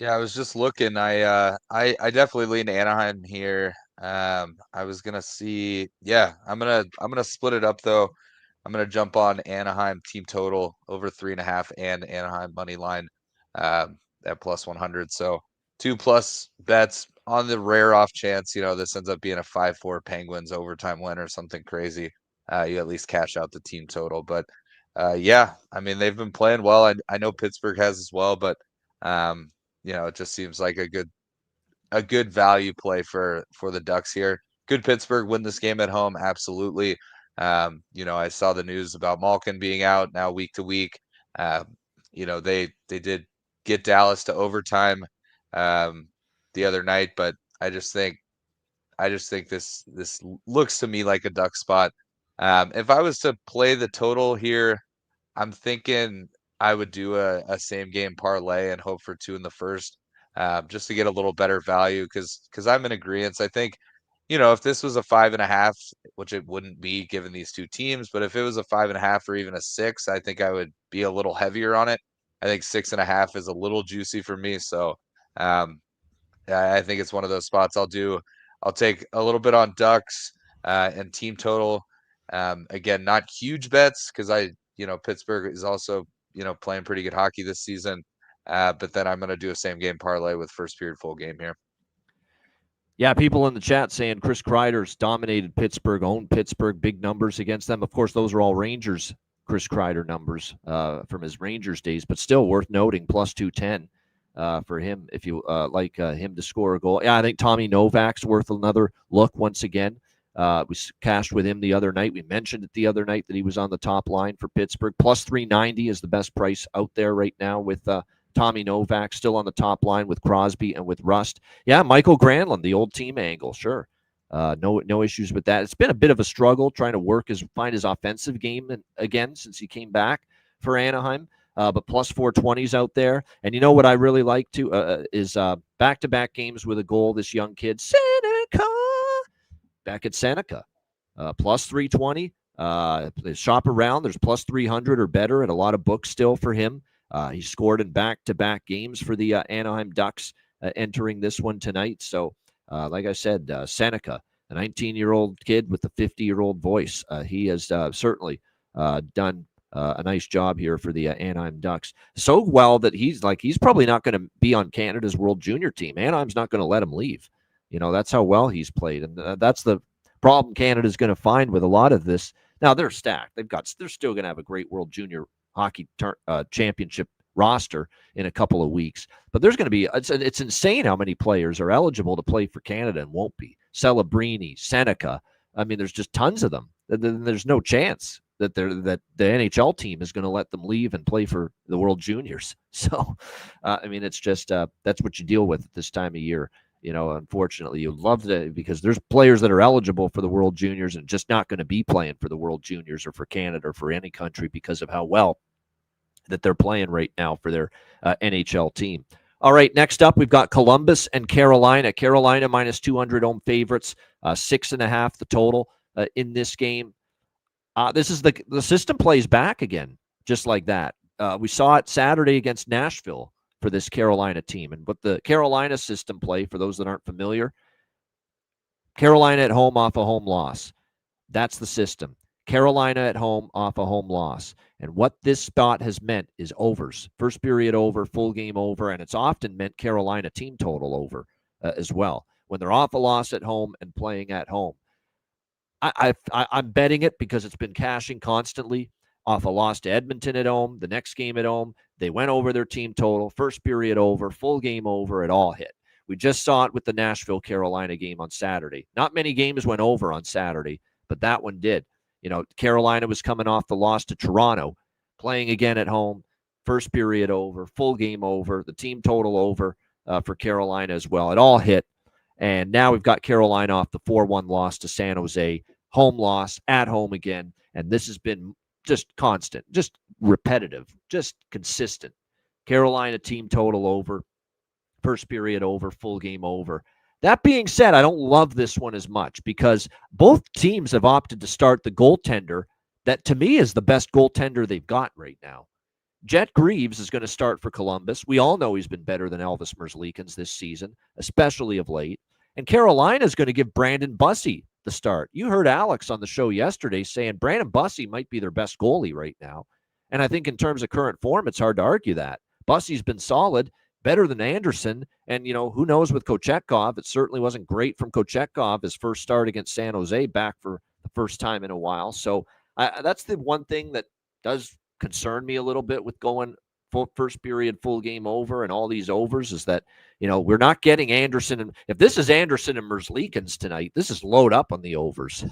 S3: Yeah, I was just looking. I definitely lean Anaheim here. I was gonna see. Yeah, I'm gonna split it up though. I'm gonna jump on Anaheim team total over 3.5 and Anaheim money line at plus 100. So 2+ bets on the rare off chance this ends up being a 5-4 Penguins overtime win or something crazy. You at least cash out the team total. But yeah, I mean they've been playing well. I know Pittsburgh has as well, but it just seems like a good value play for the Ducks here. Could Pittsburgh win this game at home? Absolutely. I saw the news about Malkin being out now week to week. They did get Dallas to overtime the other night, but I just think this looks to me like a Duck spot. If I was to play the total here, I'm thinking I would do a same game parlay and hope for 2 in the first, just to get a little better value because I'm in agreement. I think, if this was a 5.5, which it wouldn't be given these 2 teams, but if it was a 5.5 or even a 6, I think I would be a little heavier on it. I think 6.5 is a little juicy for me. So I think it's one of those spots I'll take a little bit on Ducks and team total. Again, not huge bets because Pittsburgh is also, playing pretty good hockey this season. But then I'm going to do a same game parlay with first period full game here.
S2: Yeah, people in the chat saying Chris Kreider's dominated Pittsburgh, owned Pittsburgh, big numbers against them. Of course, those are all Rangers Chris Kreider numbers from his Rangers days, but still worth noting, plus 210 for him if you like him to score a goal. Yeah, I think Tommy Novak's worth another look once again. We cashed with him the other night. We mentioned it the other night that he was on the top line for Pittsburgh. Plus 390 is the best price out there right now with Tommy Novak still on the top line with Crosby and with Rust. Yeah, Michael Granlund, the old team angle, sure. No issues with that. It's been a bit of a struggle trying to find his offensive game again since he came back for Anaheim. But plus 420s out there. And you know what I really like too is back-to-back games with a goal. This young kid, Seneca, back at Seneca, plus 320. Shop around. There's plus 300 or better at a lot of books still for him. He scored in back-to-back games for the Anaheim Ducks entering this one tonight. So, like I said, Seneca, a 19-year-old kid with a 50-year-old voice. He has certainly done a nice job here for the Anaheim Ducks. So well that he's probably not going to be on Canada's World Junior team. Anaheim's not going to let him leave. That's how well he's played. And that's the problem Canada's going to find with a lot of this. Now, they're stacked. They're still going to have a great World Junior Hockey Championship roster in a couple of weeks. But there's going to be, it's insane how many players are eligible to play for Canada and won't be. Celebrini, Seneca. I mean, there's just tons of them. There's no chance that the NHL team is going to let them leave and play for the World Juniors. So, I mean, it's just that's what you deal with at this time of year. Unfortunately, you love that because there's players that are eligible for the World Juniors and just not going to be playing for the World Juniors or for Canada or for any country because of how well that they're playing right now for their NHL team. All right, next up, we've got Columbus and Carolina. Carolina minus 200 home favorites, 6.5 the total in this game. This is the system plays back again, just like that. We saw it Saturday against Nashville for this Carolina team. And what the Carolina system play, for those that aren't familiar, Carolina at home off a home loss. That's the system. Carolina at home off a home loss. And what this spot has meant is overs. First period over, full game over, and it's often meant Carolina team total over as well when they're off a loss at home and playing at home. I'm betting it because it's been cashing constantly off a loss to Edmonton at home, the next game at home. they went over their team total, first period over, full game over, it all hit. We just saw it with the Nashville-Carolina game on Saturday. Not many games went over on Saturday, but that one did. Carolina was coming off the loss to Toronto, playing again at home, first period over, full game over, the team total over for Carolina as well. It all hit. And now we've got Carolina off the 4-1 loss to San Jose, home loss, at home again. And this has been just constant, just repetitive, just consistent. Carolina team total over, first period over, full game over. That being said, I don't love this one as much because both teams have opted to start the goaltender that to me is the best goaltender they've got right now. Jet Greaves is going to start for Columbus. We all know he's been better than Elvis Merzlikins this season, especially of late. And Carolina is going to give Brandon Bussey the start. You heard Alex on the show yesterday saying Brandon Bussey might be their best goalie right now. And I think in terms of current form, it's hard to argue that. Bussey's been solid, better than Anderson. And, who knows with Kochetkov? It certainly wasn't great from Kochetkov, his first start against San Jose back for the first time in a while. So that's the one thing that does concern me a little bit with going first period, full game over and all these overs is that, we're not getting Anderson. And if this is Anderson and Merzlikins tonight, this is load up on the overs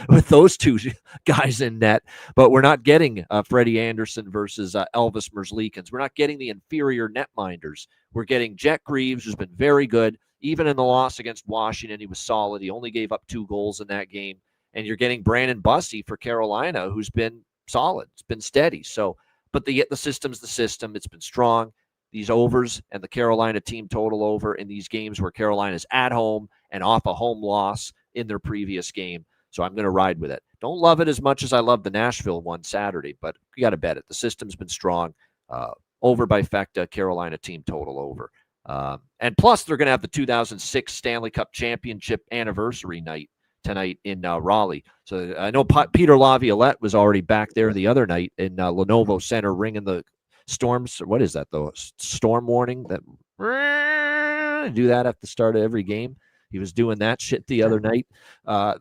S2: with those two guys in net. But we're not getting Freddie Anderson versus Elvis Merzlikins. We're not getting the inferior netminders. We're getting Jet Greaves, who's been very good. Even in the loss against Washington, he was solid. He only gave up 2 goals in that game. And you're getting Brandon Bussey for Carolina, who's been solid. It's been steady. So, but the system's the system. It's been strong. These overs and the Carolina team total over in these games where Carolina's at home and off a home loss in their previous game. So I'm going to ride with it. Don't love it as much as I love the Nashville one Saturday, but you got to bet it. The system's been strong. Over by Fecta, Carolina team total over. And plus, they're going to have the 2006 Stanley Cup Championship anniversary night tonight in Raleigh. So I know Peter Laviolette was already back there the other night in Lenovo Center ringing the storms. What is that, though? Storm warning? That do that at the start of every game. He was doing that shit the other night.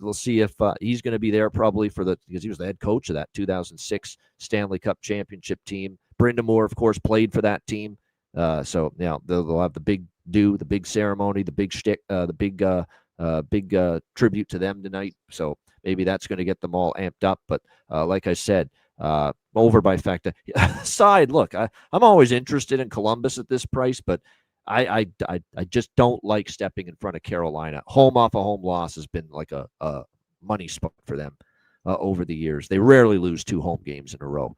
S2: We'll see if he's going to be there probably because he was the head coach of that 2006 Stanley Cup Championship team. Brindamore, of course, played for that team. So they'll have the big do, the big ceremony, the big shtick, the big tribute to them tonight. So maybe that's going to get them all amped up. But like I said, over by Fecta. Side, look, I'm always interested in Columbus at this price, but I just don't like stepping in front of Carolina. Home off a home loss has been like a money spot for them over the years. They rarely lose 2 home games in a row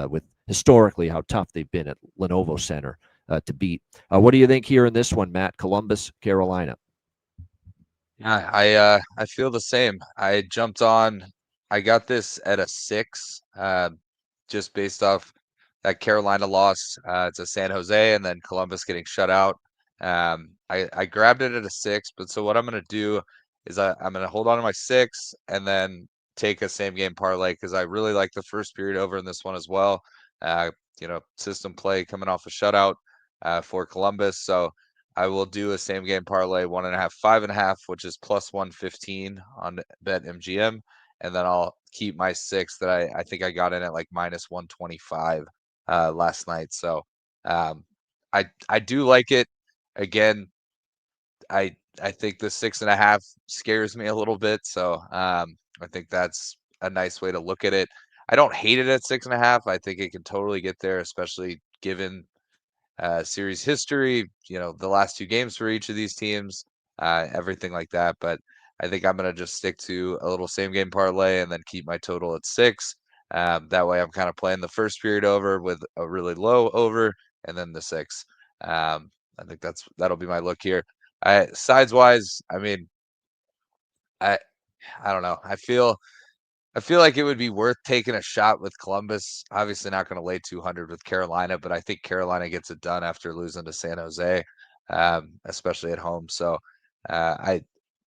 S2: with historically how tough they've been at Lenovo Center to beat. What do you think here in this one, Matt? Columbus, Carolina.
S3: Yeah, I feel the same. I jumped on. I got this at a 6, just based off that Carolina loss to San Jose and then Columbus getting shut out. I grabbed it at a 6, but so what I'm going to do is I'm going to hold on to my 6 and then take a same game parlay because I really like the first period over in this one as well. System play coming off a shutout for Columbus. So I will do a same game parlay 1.5, 5.5, which is plus 115 on BetMGM. And then I'll keep my 6 that I think I got in at like minus 125 last night. So I do like it. Again, I think the 6.5 scares me a little bit. So I think that's a nice way to look at it. I don't hate it at 6.5. I think it can totally get there, especially given series history, the last 2 games for each of these teams, everything like that. But I think I'm going to just stick to a little same game parlay and then keep my total at 6. That way I'm kind of playing the first period over with a really low over and then the 6. I think that'll be my look here. Sides wise, I mean, I don't know. I feel like it would be worth taking a shot with Columbus. Obviously not going to lay 200 with Carolina, but I think Carolina gets it done after losing to San Jose, especially at home. So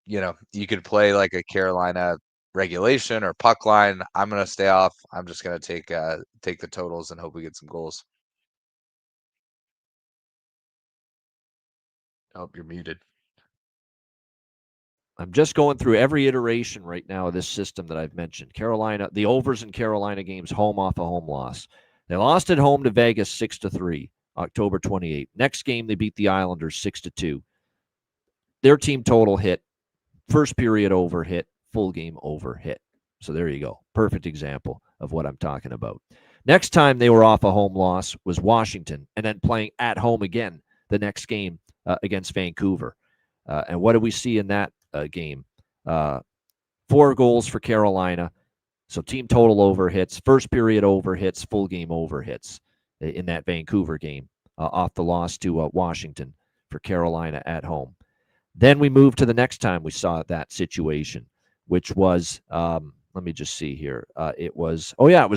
S3: you could play like a Carolina regulation or puck line. I'm going to stay off. I'm just going to take the totals and hope we get some goals. Oh, you're muted.
S2: I'm just going through every iteration right now of this system that I've mentioned. Carolina, the overs in Carolina games, home off a home loss. They lost at home to Vegas 6-3, October 28th. Next game, they beat the Islanders 6-2. Their team total hit, first period over hit, full game over hit. So there you go. Perfect example of what I'm talking about. Next time they were off a home loss was Washington, and then playing at home again the next game against Vancouver. And what do we see in that game? 4 goals for Carolina. So team total over hits, first period over hits, full game over hits in that Vancouver game off the loss to Washington for Carolina at home. Then we moved to the next time we saw that situation, which was, let me just see here. It was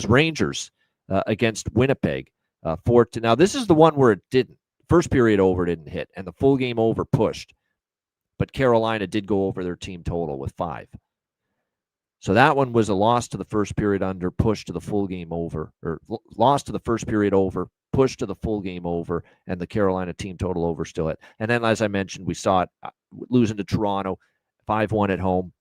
S2: Rangers against Winnipeg. Now, this is the one where it didn't. First period over didn't hit, and the full game over pushed. But Carolina did go over their team total with 5. So that one was a loss to the first period under, push to the full game over, or loss to the first period over, push to the full game over, and the Carolina team total over still hit. And then, as I mentioned, we saw it losing to Toronto, 5-1 at home.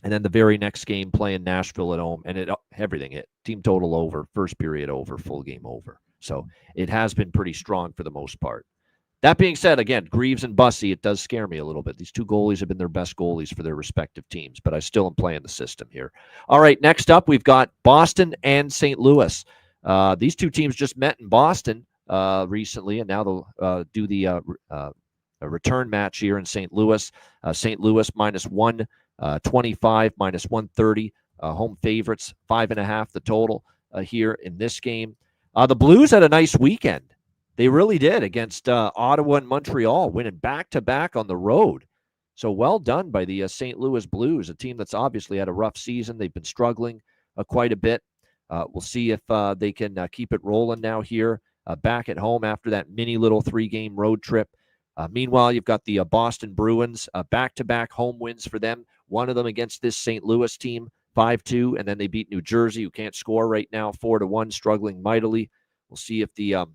S2: And then the very next game playing Nashville at home, and everything hit. Team total over, first period over, full game over. So it has been pretty strong for the most part. That being said, again, Greaves and Bussey, it does scare me a little bit. These two goalies have been their best goalies for their respective teams, but I still am playing the system here. All right, next up, we've got Boston and St. Louis. These two teams just met in Boston recently, and now they'll do the a return match here in St. Louis. St. Louis minus 125, minus 130. Home favorites, 5.5 the total here in this game. The Blues had a nice weekend. They really did against Ottawa and Montreal, winning back-to-back on the road. So well done by the St. Louis Blues, a team that's obviously had a rough season. They've been struggling quite a bit. We'll see if they can keep it rolling now here back at home after that mini little 3-game road trip. Meanwhile, you've got the Boston Bruins, back-to-back home wins for them. One of them against this St. Louis team, 5-2, and then they beat New Jersey, who can't score right now, 4-1, struggling mightily. We'll see if the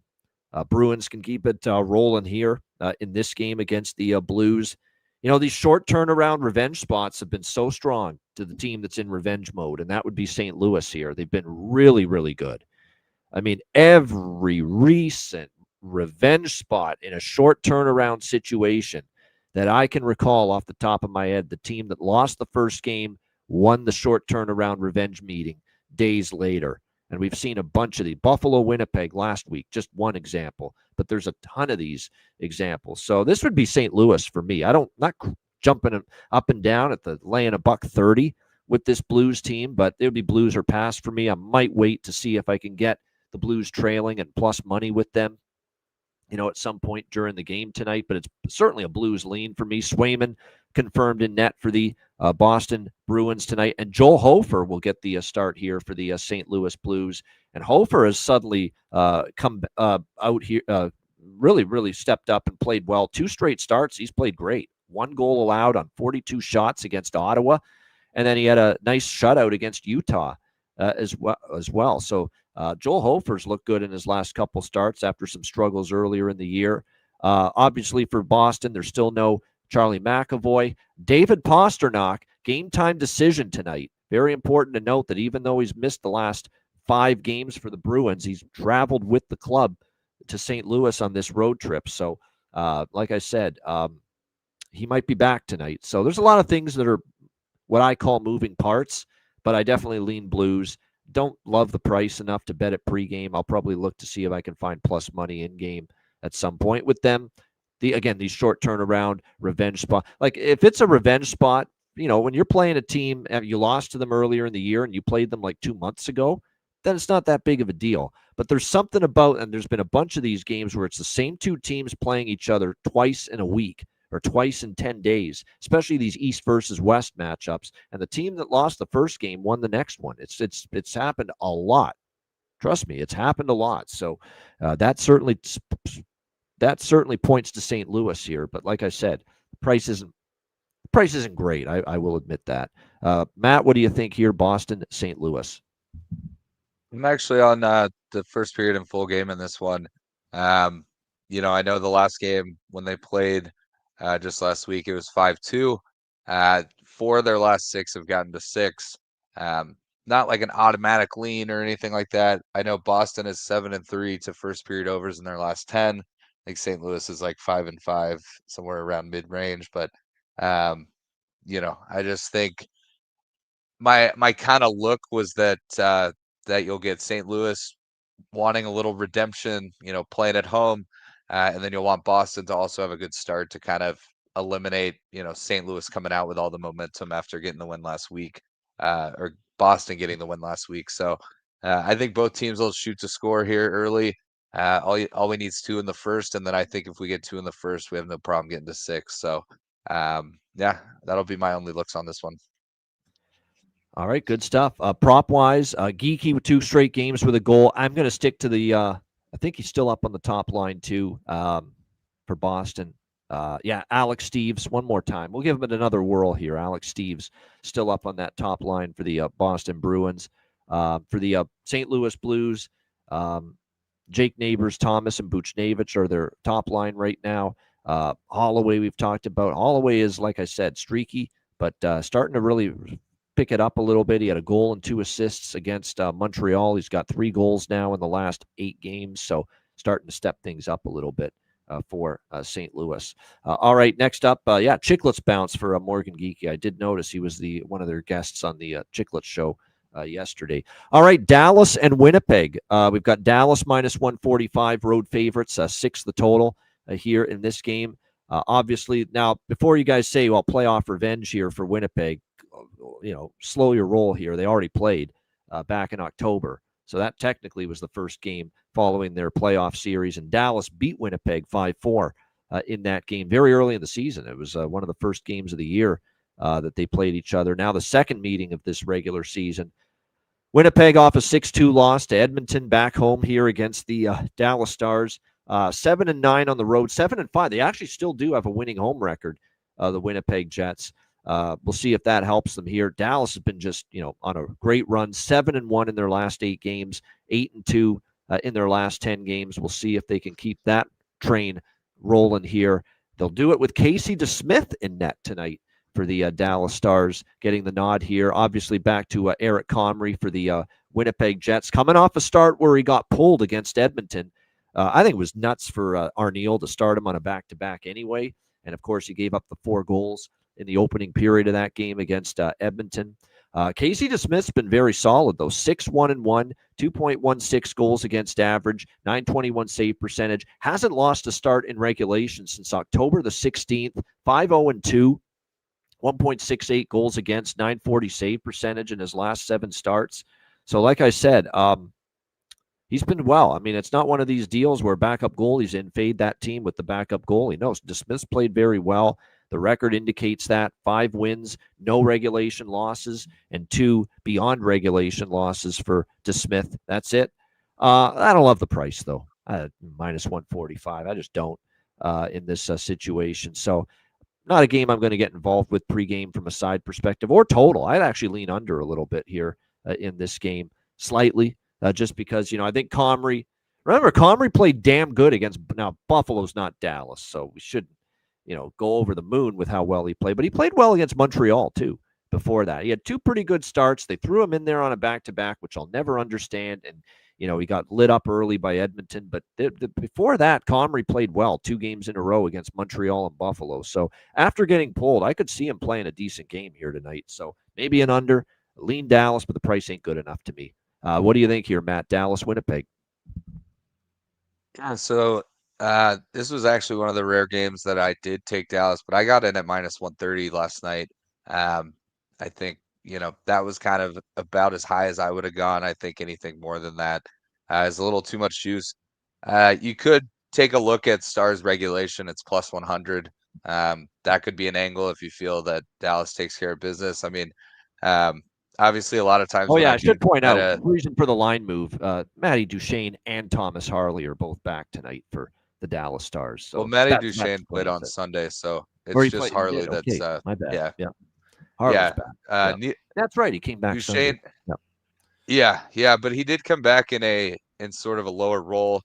S2: Bruins can keep it rolling here in this game against the Blues. You know, these short turnaround revenge spots have been so strong to the team that's in revenge mode, and that would be St. Louis here. They've been really, really good. I mean, every recent revenge spot in a short turnaround situation that I can recall off the top of my head, the team that lost the first game won the short turnaround revenge meeting days later. And we've seen a bunch of these. Buffalo, Winnipeg last week, just one example. But there's a ton of these examples. So this would be St. Louis for me. Not jumping up and down at the laying $1.30 with this Blues team, but it would be Blues or pass for me. I might wait to see if I can get the Blues trailing and plus money with them, you know, at some point during the game tonight. But it's certainly a Blues lean for me. Swayman confirmed in net for the Boston Bruins tonight. And Joel Hofer will get the start here for the St. Louis Blues. And Hofer has suddenly come out here, really, really stepped up and played well. 2 straight starts. He's played great. 1 goal allowed on 42 shots against Ottawa. And then he had a nice shutout against Utah as well. So Joel Hofer's looked good in his last couple starts after some struggles earlier in the year. Obviously for Boston, there's still no Charlie McAvoy. David Pastrnak, game time decision tonight. Very important to note that even though he's missed the last 5 games for the Bruins, he's traveled with the club to St. Louis on this road trip. So, like I said, he might be back tonight. So there's a lot of things that are what I call moving parts, but I definitely lean Blues. Don't love the price enough to bet it pregame. I'll probably look to see if I can find plus money in game at some point with them. These short turnaround revenge spot. Like if it's a revenge spot, you know, when you're playing a team and you lost to them earlier in the year and you played them like 2 months ago, then it's not that big of a deal. But there's something about, and there's been a bunch of these games where it's the same 2 teams playing each other twice in a week or twice in 10 days, especially these East versus West matchups. And the team that lost the first game won the next one. It's happened a lot. Trust me, it's happened a lot. So that certainly points to St. Louis here. But like I said, the price isn't great. I will admit that. Matt, what do you think here? Boston, St. Louis.
S3: I'm actually on the first period and full game in this one. You know, I know the last game when they played just last week, it was 5-2. 4 of their last 6 have gotten to 6. not like an automatic lean or anything like that. I know Boston is 7-3 to first period overs in their last 10. I think St. Louis is like 5-5, somewhere around mid range. But I just think my kind of look was that that you'll get St. Louis wanting a little redemption, playing at home, and then you'll want Boston to also have a good start to kind of eliminate, St. Louis coming out with all the momentum after getting the win last week, or Boston getting the win last week. So I think both teams will shoot to score here early. All we need is 2 in the first, and then I think if we get 2 in the first, we have no problem getting to 6. So yeah, that'll be my only looks on this one.
S2: All right, good stuff. Prop wise, Geeky with 2 straight games with a goal. I'm going to stick to the. I think he's still up on the top line too for Boston. Yeah, Alex Steves. One more time, we'll give him another whirl here. Alex Steves still up on that top line for the Boston Bruins. For the St. Louis Blues, Jake Neighbors, Thomas, and Buchnevich are their top line right now. Holloway, we've talked about. Holloway is, like I said, streaky, but starting to really pick it up a little bit. He had a goal and 2 assists against Montreal. He's got 3 goals now in the last 8 games, so starting to step things up a little bit for St. Louis. All right, next up, Chicklets bounce for Morgan Geeky. I did notice he was one of their guests on the Chicklets show yesterday. All right, Dallas and Winnipeg. We've got Dallas minus 145, road favorites, 6 the total here in this game. Obviously, now, before you guys say, well, playoff revenge here for Winnipeg, slow your roll here. They already played back in October. So that technically was the first game following their playoff series. And Dallas beat Winnipeg 5-4 in that game very early in the season. It was one of the first games of the year that they played each other. Now the second meeting of this regular season. Winnipeg off a 6-2 loss to Edmonton back home here against the Dallas Stars. 7-9 on the road, 7-5. They actually still do have a winning home record, the Winnipeg Jets. We'll see if that helps them here. Dallas has been just, on a great run, 7-1 in their last 8 games, 8-2 in their last 10 games. We'll see if they can keep that train rolling here. They'll do it with Casey DeSmith in net tonight for the Dallas Stars, getting the nod here. Obviously back to Eric Comrie for the Winnipeg Jets, coming off a start where he got pulled against Edmonton. I think it was nuts for Arneal to start him on a back-to-back anyway. And, of course, he gave up the 4 goals in the opening period of that game against Edmonton. Casey DeSmith's been very solid, though. 6-1-1, 2.16 goals against average, 921 save percentage. Hasn't lost a start in regulation since October the 16th, 5-0-2, 1.68 goals against, 940 save percentage in his last 7 starts. So, like I said, he's been well. I mean, it's not one of these deals where backup goalies invade that team with the backup goalie. No, DeSmith's played very well. The record indicates that 5 wins, no regulation losses, and 2 beyond regulation losses for DeSmith. That's it. I don't love the price, though. Minus 145. I just don't in this situation. So not a game I'm going to get involved with pregame from a side perspective or total. I'd actually lean under a little bit here in this game, slightly, just because, I think Comrie played damn good against, now Buffalo's not Dallas, so we shouldn't, go over the moon with how well he played. But he played well against Montreal, too, before that. He had 2 pretty good starts. They threw him in there on a back-to-back, which I'll never understand. And, he got lit up early by Edmonton. But before that, Comrie played well 2 games in a row against Montreal and Buffalo. So after getting pulled, I could see him playing a decent game here tonight. So maybe an under, lean Dallas, but the price ain't good enough to me. What do you think here, Matt? Dallas, Winnipeg?
S3: Yeah, so this was actually one of the rare games that I did take Dallas, but I got in at minus 130 last night. I think, that was kind of about as high as I would have gone. I think anything more than that is a little too much juice. You could take a look at Stars regulation. It's plus 100. That could be an angle if you feel that Dallas takes care of business. I mean, obviously, a lot of times.
S2: Oh, yeah, I should point out, reason for the line move, Matty Duchene and Thomas Harley are both back tonight for the Dallas Stars. So
S3: well, Matty Duchene played on Sunday, so it's just Harley that's
S2: my bad. Yeah.
S3: Harley's
S2: back. That's right. He came back
S3: Duchene,
S2: Sunday.
S3: Yeah, but he did come back in sort of a lower role,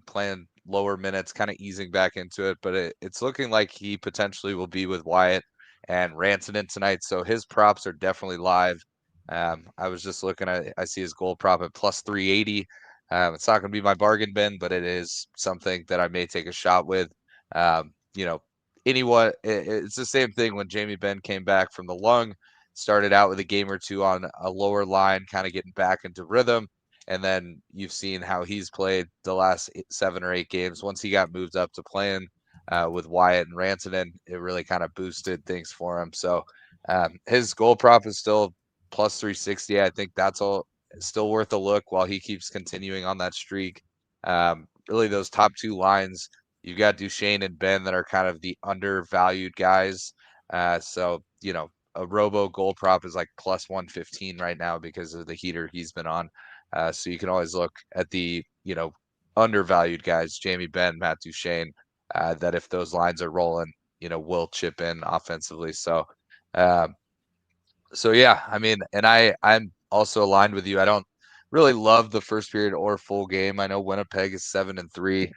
S3: playing lower minutes, kind of easing back into it. But it's looking like he potentially will be with Wyatt and Rantanen tonight, so his props are definitely live. I was just looking at, I see his goal prop at plus 380. It's not going to be my bargain bin, but it is something that I may take a shot with. You know, it's the same thing when Jamie Benn came back from the lung, started out with a game or two on a lower line, kind of getting back into rhythm. And then you've seen how he's played the last 7 or 8 games. Once he got moved up to playing with Wyatt and Rantanen, it really kind of boosted things for him. So his goal prop is still plus 360. I think that's all still worth a look while he keeps continuing on that streak. Really, those top 2 lines, you've got Duchesne and Ben that are kind of the undervalued guys. So, a robo goal prop is like plus 115 right now because of the heater he's been on. So you can always look at the, undervalued guys, Jamie Benn, Matt Duchesne, that if those lines are rolling, will chip in offensively. So yeah, I mean, and I'm also aligned with you. I don't really love the first period or full game. I know Winnipeg is 7-3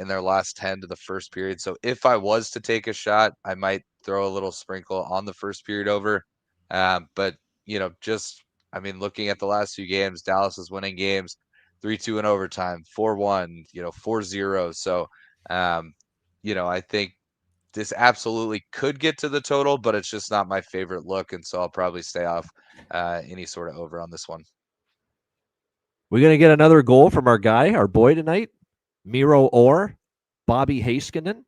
S3: in their last 10 to the first period. So if I was to take a shot, I might throw a little sprinkle on the first period over. But I mean, looking at the last few games, Dallas is winning games 3-2 in overtime, 4-1, 4-0. So, I think this absolutely could get to the total, but it's just not my favorite look, and so I'll probably stay off any sort of over on this one.
S2: We're going to get another goal from our guy, our boy tonight, Miro Orr, Bobby Heiskanen.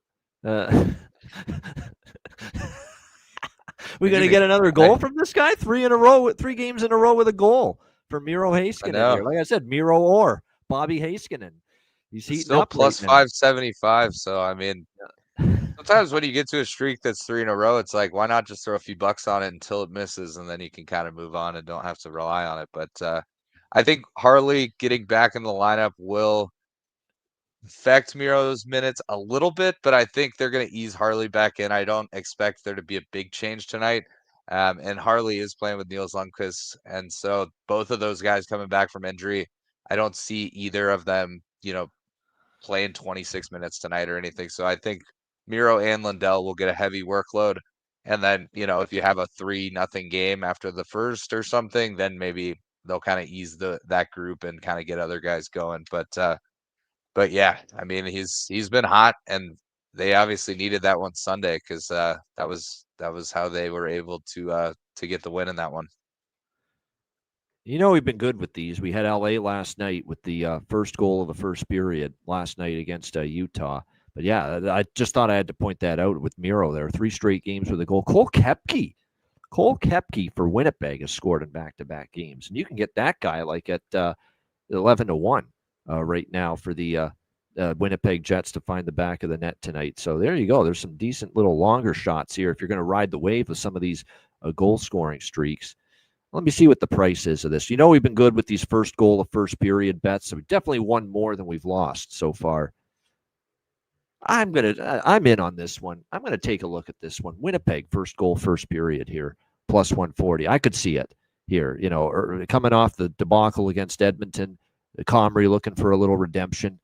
S2: We're going to get another goal from this guy. 3 games in a row with a goal for Miro Heiskanen here. Like I said, Miro Orr, Bobby Heiskanen. He's heating
S3: still
S2: up
S3: plus
S2: right
S3: 575. So I mean, sometimes when you get to a streak that's 3 in a row, it's like, why not just throw a few bucks on it until it misses, and then you can kind of move on and don't have to rely on it. But I think Harley getting back in the lineup will affect Miro's minutes a little bit, but I think they're going to ease Harley back in. I don't expect there to be a big change tonight. And Harley is playing with Niels Lundqvist, and so both of those guys coming back from injury, I don't see either of them, playing 26 minutes tonight or anything. So I think Miro and Lundell will get a heavy workload. And then, if you have a 3-0 game after the first or something, then maybe they'll kind of ease that group and kind of get other guys going. But yeah, I mean, he's been hot, and they obviously needed that one Sunday because that was how they were able to get the win in that one.
S2: We've been good with these. We had LA last night with the first goal of the first period last night against Utah. But yeah, I just thought I had to point that out with Miro there. 3 straight games with a goal. Cole Koepke for Winnipeg has scored in back-to-back games. And you can get that guy like at 11-1 right now for the Winnipeg Jets to find the back of the net tonight. So there you go. There's some decent little longer shots here if you're going to ride the wave of some of these goal-scoring streaks. Let me see what the price is of this. We've been good with these first goal of first period bets, so we've definitely won more than we've lost so far. I'm in on this one. I'm going to take a look at this one. Winnipeg, first goal, first period here, plus 140. I could see it here, or coming off the debacle against Edmonton, Comrie looking for a little redemption.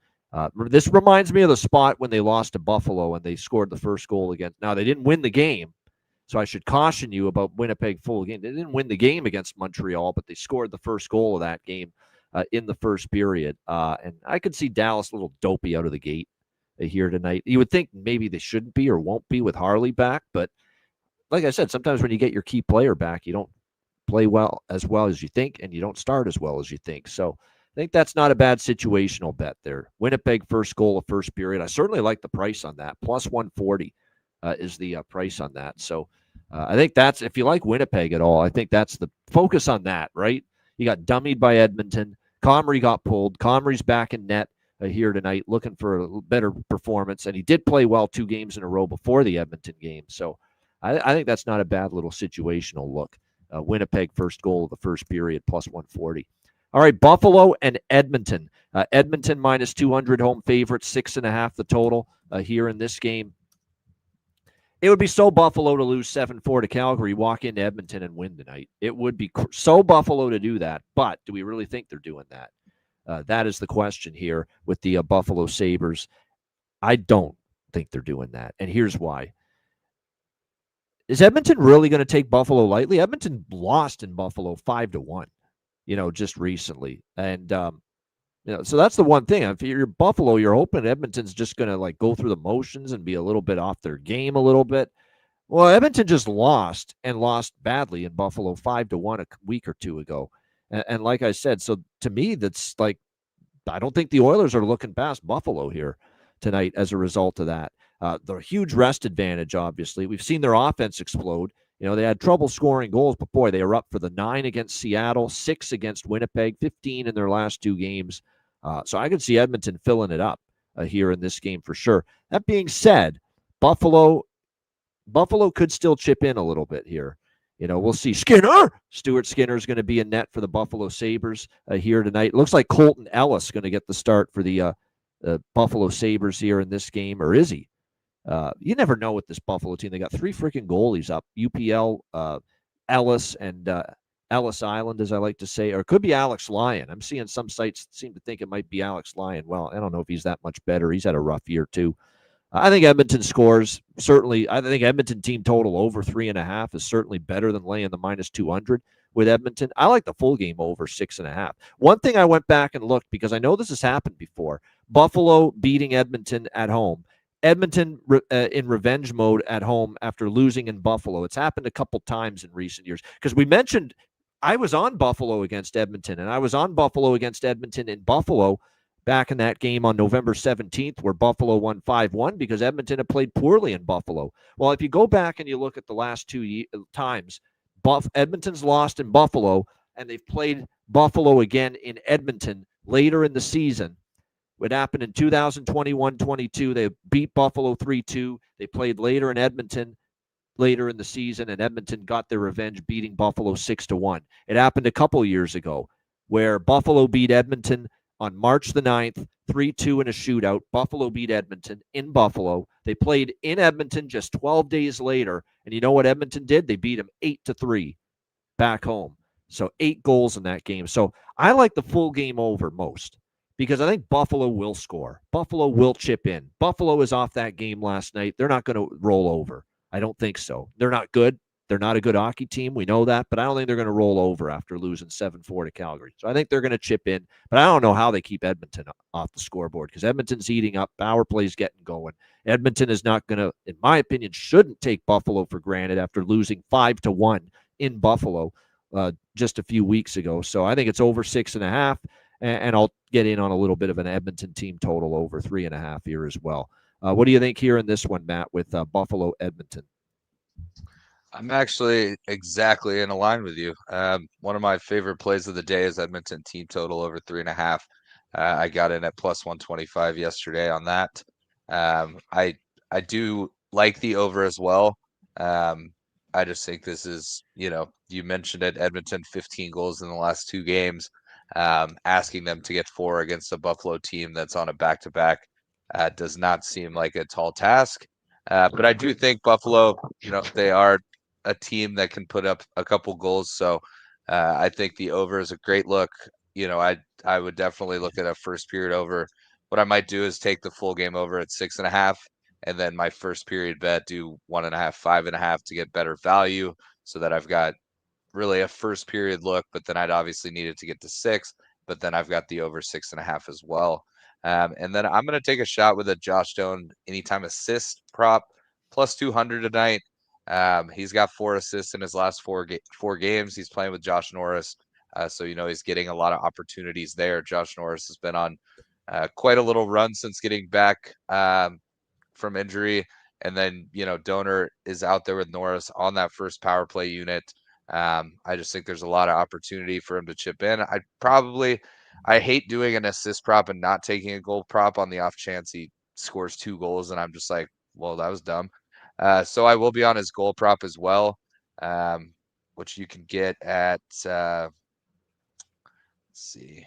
S2: This reminds me of the spot when they lost to Buffalo and they scored the first goal against. Now, they didn't win the game, so I should caution you about Winnipeg full game. They didn't win the game against Montreal, but they scored the first goal of that game in the first period. And I could see Dallas a little dopey out of the gate here tonight. You would think maybe they shouldn't be or won't be with Harley back, but like I said, sometimes when you get your key player back, you don't play as well as you think, and you don't start as well as you think. So I think that's not a bad situational bet there. Winnipeg first goal of first period. I certainly like the price on that. Plus 140 is the price on that. So I think that's, if you like Winnipeg at all, I think that's the focus on that, right? You got dummied by Edmonton. Comrie got pulled. Comrie's back in net here tonight looking for a better performance, and he did play well 2 games in a row before the Edmonton game. So I think that's not a bad little situational look. Winnipeg first goal of the first period, plus 140. All right, Buffalo and Edmonton. Edmonton minus 200 home favorite, 6.5 the total here in this game. It would be so Buffalo to lose 7-4 to Calgary, walk into Edmonton and win tonight. It would be so Buffalo to do that, but do we really think they're doing that? That is the question here with the Buffalo Sabres. I don't think they're doing that, and here's why. is Edmonton really going to take Buffalo lightly? Edmonton lost in Buffalo 5-1, just recently. And, so that's the one thing. If you're Buffalo, you're hoping Edmonton's just going to like go through the motions and be a little bit off their game a little bit. Well, Edmonton just lost and lost badly in Buffalo 5-1 a week or two ago. And like I said, so to me, that's like, I don't think the Oilers are looking past Buffalo here tonight as a result of that. The huge rest advantage, obviously. We've seen their offense explode. They had trouble scoring goals, but boy, they were up for the 9 against Seattle, 6 against Winnipeg, 15 in their last 2 games. So I could see Edmonton filling it up here in this game for sure. That being said, Buffalo could still chip in a little bit here. We'll see. Stuart Skinner is going to be in net for the Buffalo Sabres here tonight. It looks like Colton Ellis is going to get the start for the Buffalo Sabres here in this game, or is he? You never know with this Buffalo team. They got 3 freaking goalies up. UPL, Ellis, and Ellis Island, as I like to say, or it could be Alex Lyon. I'm seeing some sites seem to think it might be Alex Lyon. Well, I don't know if he's that much better. He's had a rough year too. I think Edmonton scores. Certainly, I think Edmonton team total over 3.5 is certainly better than laying the minus 200 with Edmonton. I like the full game over 6.5. One thing I went back and looked, because I know this has happened before. Buffalo beating Edmonton at home. Edmonton in revenge mode at home after losing in Buffalo. It's happened a couple times in recent years. Because we mentioned I was on Buffalo against Edmonton, and I was on Buffalo against Edmonton in Buffalo back in that game on November 17th where Buffalo won 5-1 because Edmonton had played poorly in Buffalo. Well, if you go back and you look at the last 2 times, Edmonton's lost in Buffalo, and they've played Buffalo again in Edmonton later in the season. It happened in 2021-22. They beat Buffalo 3-2. They played later in Edmonton later in the season, and Edmonton got their revenge, beating Buffalo 6-1. It happened a couple years ago where Buffalo beat Edmonton on March the 9th, 3-2 in a shootout. Buffalo beat Edmonton in Buffalo. They played in Edmonton just 12 days later, and you know what Edmonton did? They beat them 8-3 back home. So 8 goals in that game. So I like the full game over most because I think Buffalo will score. Buffalo will chip in. Buffalo is off that game last night. They're not going to roll over. I don't think so. They're not good. They're not a good hockey team. We know that, but I don't think they're going to roll over after losing 7-4 to Calgary. So I think they're going to chip in, but I don't know how they keep Edmonton off the scoreboard because Edmonton's heating up. Power play's getting going. Edmonton is not going to, in my opinion, shouldn't take Buffalo for granted after losing 5-1 in Buffalo just a few weeks ago. So I think it's over 6.5, and I'll get in on a little bit of an Edmonton team total over 3.5 here as well. What do you think here in this one, Matt, with Buffalo Edmonton?
S3: I'm actually exactly in line with you. One of my favorite plays of the day is Edmonton team total over 3.5. I got in at plus 125 yesterday on that. I do like the over as well. I just think this is, you mentioned it, Edmonton 15 goals in the last 2 games. Asking them to get 4 against a Buffalo team that's on a back-to-back does not seem like a tall task. But I do think Buffalo, they are a team that can put up a couple goals. So I think the over is a great look. I would definitely look at a first period over. What I might do is take the full game over at 6.5, and then my first period bet do 1.5, 5.5 to get better value, so that I've got really a first period look. But then I'd obviously need it to get to 6. But then I've got the over 6.5 as well. And then I'm going to take a shot with a Josh Stone anytime assist prop plus 200 tonight. He's got 4 assists in his last 4 games. He's playing with Josh Norris. So, he's getting a lot of opportunities there. Josh Norris has been on quite a little run since getting back from injury. And then, Donor is out there with Norris on that first power play unit. I just think there's a lot of opportunity for him to chip in. I hate doing an assist prop and not taking a goal prop on the off chance he scores 2 goals. And I'm just like, well, that was dumb. So I will be on his goal prop as well, which you can get at, let's see,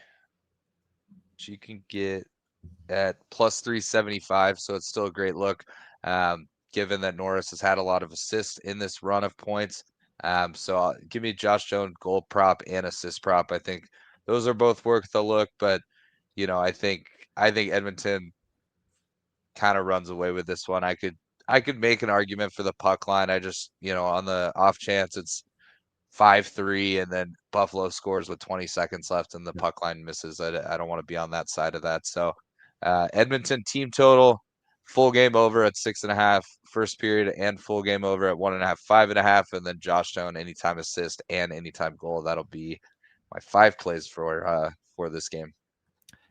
S3: which you can get at plus 375. So it's still a great look, given that Norris has had a lot of assists in this run of points. So give me Josh Jones goal prop and assist prop. I think those are both worth the look, but I think Edmonton kind of runs away with this one. I could make an argument for the puck line. I just, on the off chance it's 5-3 and then Buffalo scores with 20 seconds left and the puck line misses. I don't want to be on that side of that. So Edmonton team total, full game over at 6.5 first period and full game over at 1.5, 5.5, and then Josh Stone anytime assist and anytime goal. That'll be my 5 plays for this game.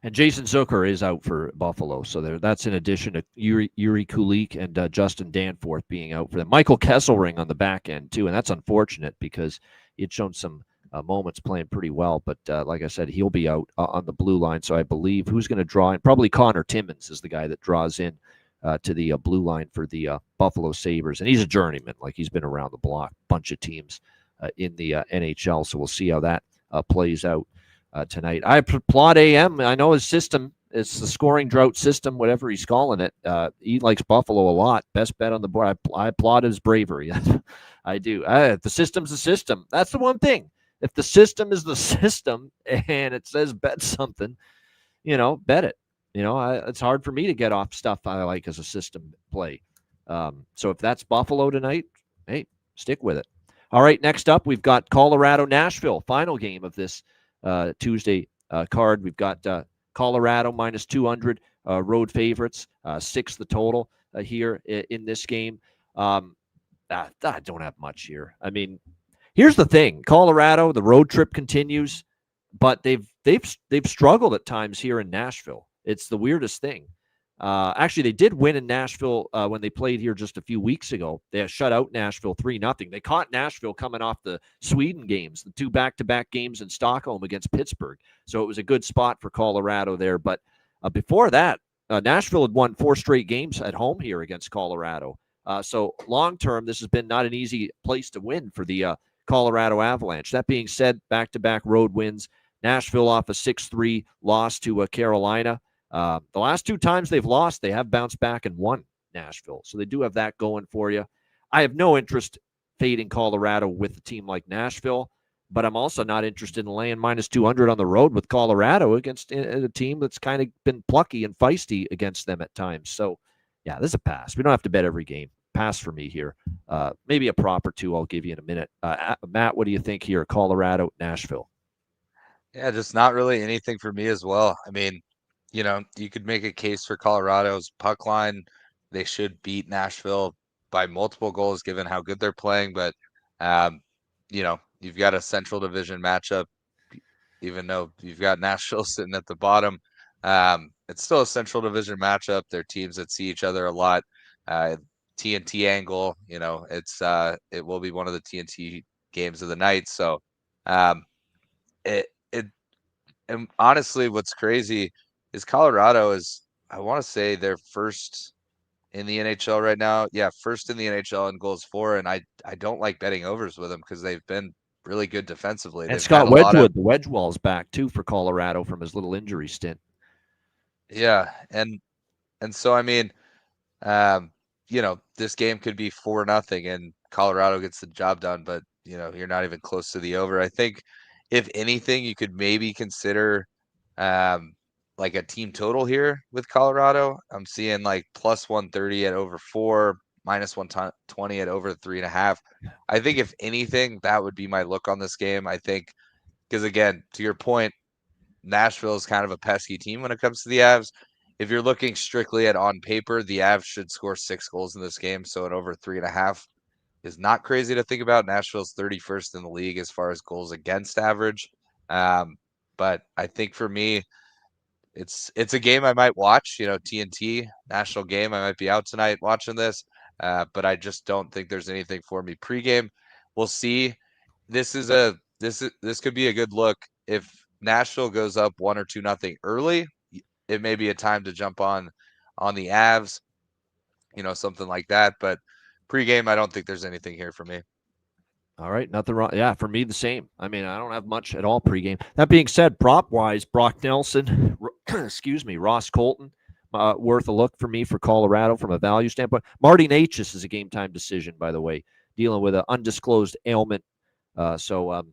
S2: And Jason Zucker is out for Buffalo, so that's in addition to Yuri Kulik and Justin Danforth being out for them. Michael Kesselring on the back end too, and that's unfortunate because he had shown some moments playing pretty well, but like I said, he'll be out on the blue line. So I believe who's going to draw in? Probably Connor Timmins is the guy that draws in to the blue line for the Buffalo Sabres, and he's a journeyman. Like he's been around the block, bunch of teams in the NHL. So we'll see how that plays out tonight. I applaud AM. I know his system. It's the scoring drought system, whatever he's calling it. He likes Buffalo a lot. Best bet on the board. I applaud his bravery. I do. The system's the system. That's the one thing. If the system is the system and it says bet something, bet it. It's hard for me to get off stuff I like as a system play. So if that's Buffalo tonight, hey, stick with it. All right, next up, we've got Colorado-Nashville, final game of this Tuesday card. We've got Colorado minus 200 road favorites, 6 the total here in this game. I don't have much here. I mean, here's the thing: Colorado, the road trip continues, but they've struggled at times here in Nashville. It's the weirdest thing. Actually, they did win in Nashville when they played here just a few weeks ago. They shut out Nashville 3-0. They caught Nashville coming off the Sweden games, the 2 back-to-back games in Stockholm against Pittsburgh. So it was a good spot for Colorado there. But before that, Nashville had won 4 straight games at home here against Colorado. So long-term, this has been not an easy place to win for the Colorado Avalanche. That being said, back-to-back road wins. Nashville off a 6-3 loss to Carolina. The last 2 times they've lost, they have bounced back and won Nashville. So they do have that going for you. I have no interest fading Colorado with a team like Nashville, but I'm also not interested in laying minus 200 on the road with Colorado against a team that's kind of been plucky and feisty against them at times. So, yeah, this is a pass. We don't have to bet every game. Pass for me here. Maybe a prop or two I'll give you in a minute. Matt, what do you think here? Colorado, Nashville.
S3: Yeah, just not really anything for me as well. I mean, you could make a case for Colorado's puck line. They should beat Nashville by multiple goals given how good they're playing. But, you've got a Central Division matchup, even though you've got Nashville sitting at the bottom. It's still a Central Division matchup. They're teams that see each other a lot. TNT angle, it will be one of the TNT games of the night. So and honestly, what's crazy is Colorado is, I want to say they're first in the NHL right now. Yeah, first in the NHL in goals for, and I don't like betting overs with them because they've been really good defensively.
S2: And Scott Wedgwood, the Wedgewall's back too for Colorado from his little injury stint.
S3: Yeah, and so I mean, this game could be 4-0 and Colorado gets the job done, but you're not even close to the over. I think if anything, you could maybe consider like a team total here with Colorado. I'm seeing like plus 130 at over 4, minus 120 at over 3.5. I think if anything, that would be my look on this game. I think because again, to your point, Nashville is kind of a pesky team when it comes to the Avs. If you're looking strictly at on paper, the Avs should score 6 goals in this game. So an over 3.5 is not crazy to think about. Nashville's 31st in the league as far as goals against average. But I think for me, it's a game I might watch, TNT national game. I might be out tonight watching this, but I just don't think there's anything for me pregame. We'll see. This could be a good look. If Nashville goes up 1 or 2-0 early, it may be a time to jump on the Avs, something like that. But pregame, I don't think there's anything here for me.
S2: All right, nothing wrong. Yeah, for me, the same. I mean, I don't have much at all pregame. That being said, prop-wise, Brock Nelson, Ross Colton, worth a look for me for Colorado from a value standpoint. Marty Necas is a game-time decision, by the way, dealing with an undisclosed ailment. So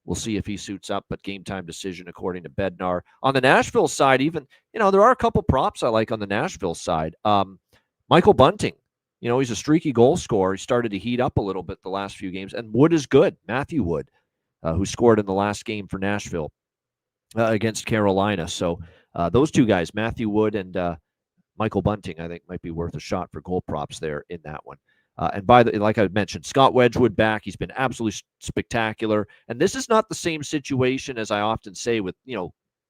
S2: we'll see if he suits up, but game-time decision according to Bednar. On the Nashville side, even, there are a couple props I like on the Nashville side. Michael Bunting. he's a streaky goal scorer. He started to heat up a little bit the last few games. And Wood is good. Matthew Wood, who scored in the last game for Nashville against Carolina. So those two guys, Matthew Wood and Michael Bunting, I think might be worth a shot for goal props there in that one. And like I mentioned, Scott Wedgwood back. He's been absolutely spectacular. And this is not the same situation as I often say with,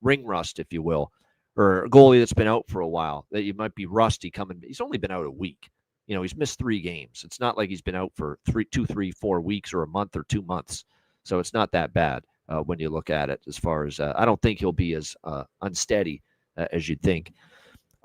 S2: ring rust, if you will, or a goalie that's been out for a while, that you might be rusty coming. He's only been out a week. He's missed 3 games. It's not like he's been out for 2, 3, 4 weeks or a month or 2 months. So it's not that bad when you look at it as far as I don't think he'll be as unsteady as you'd think.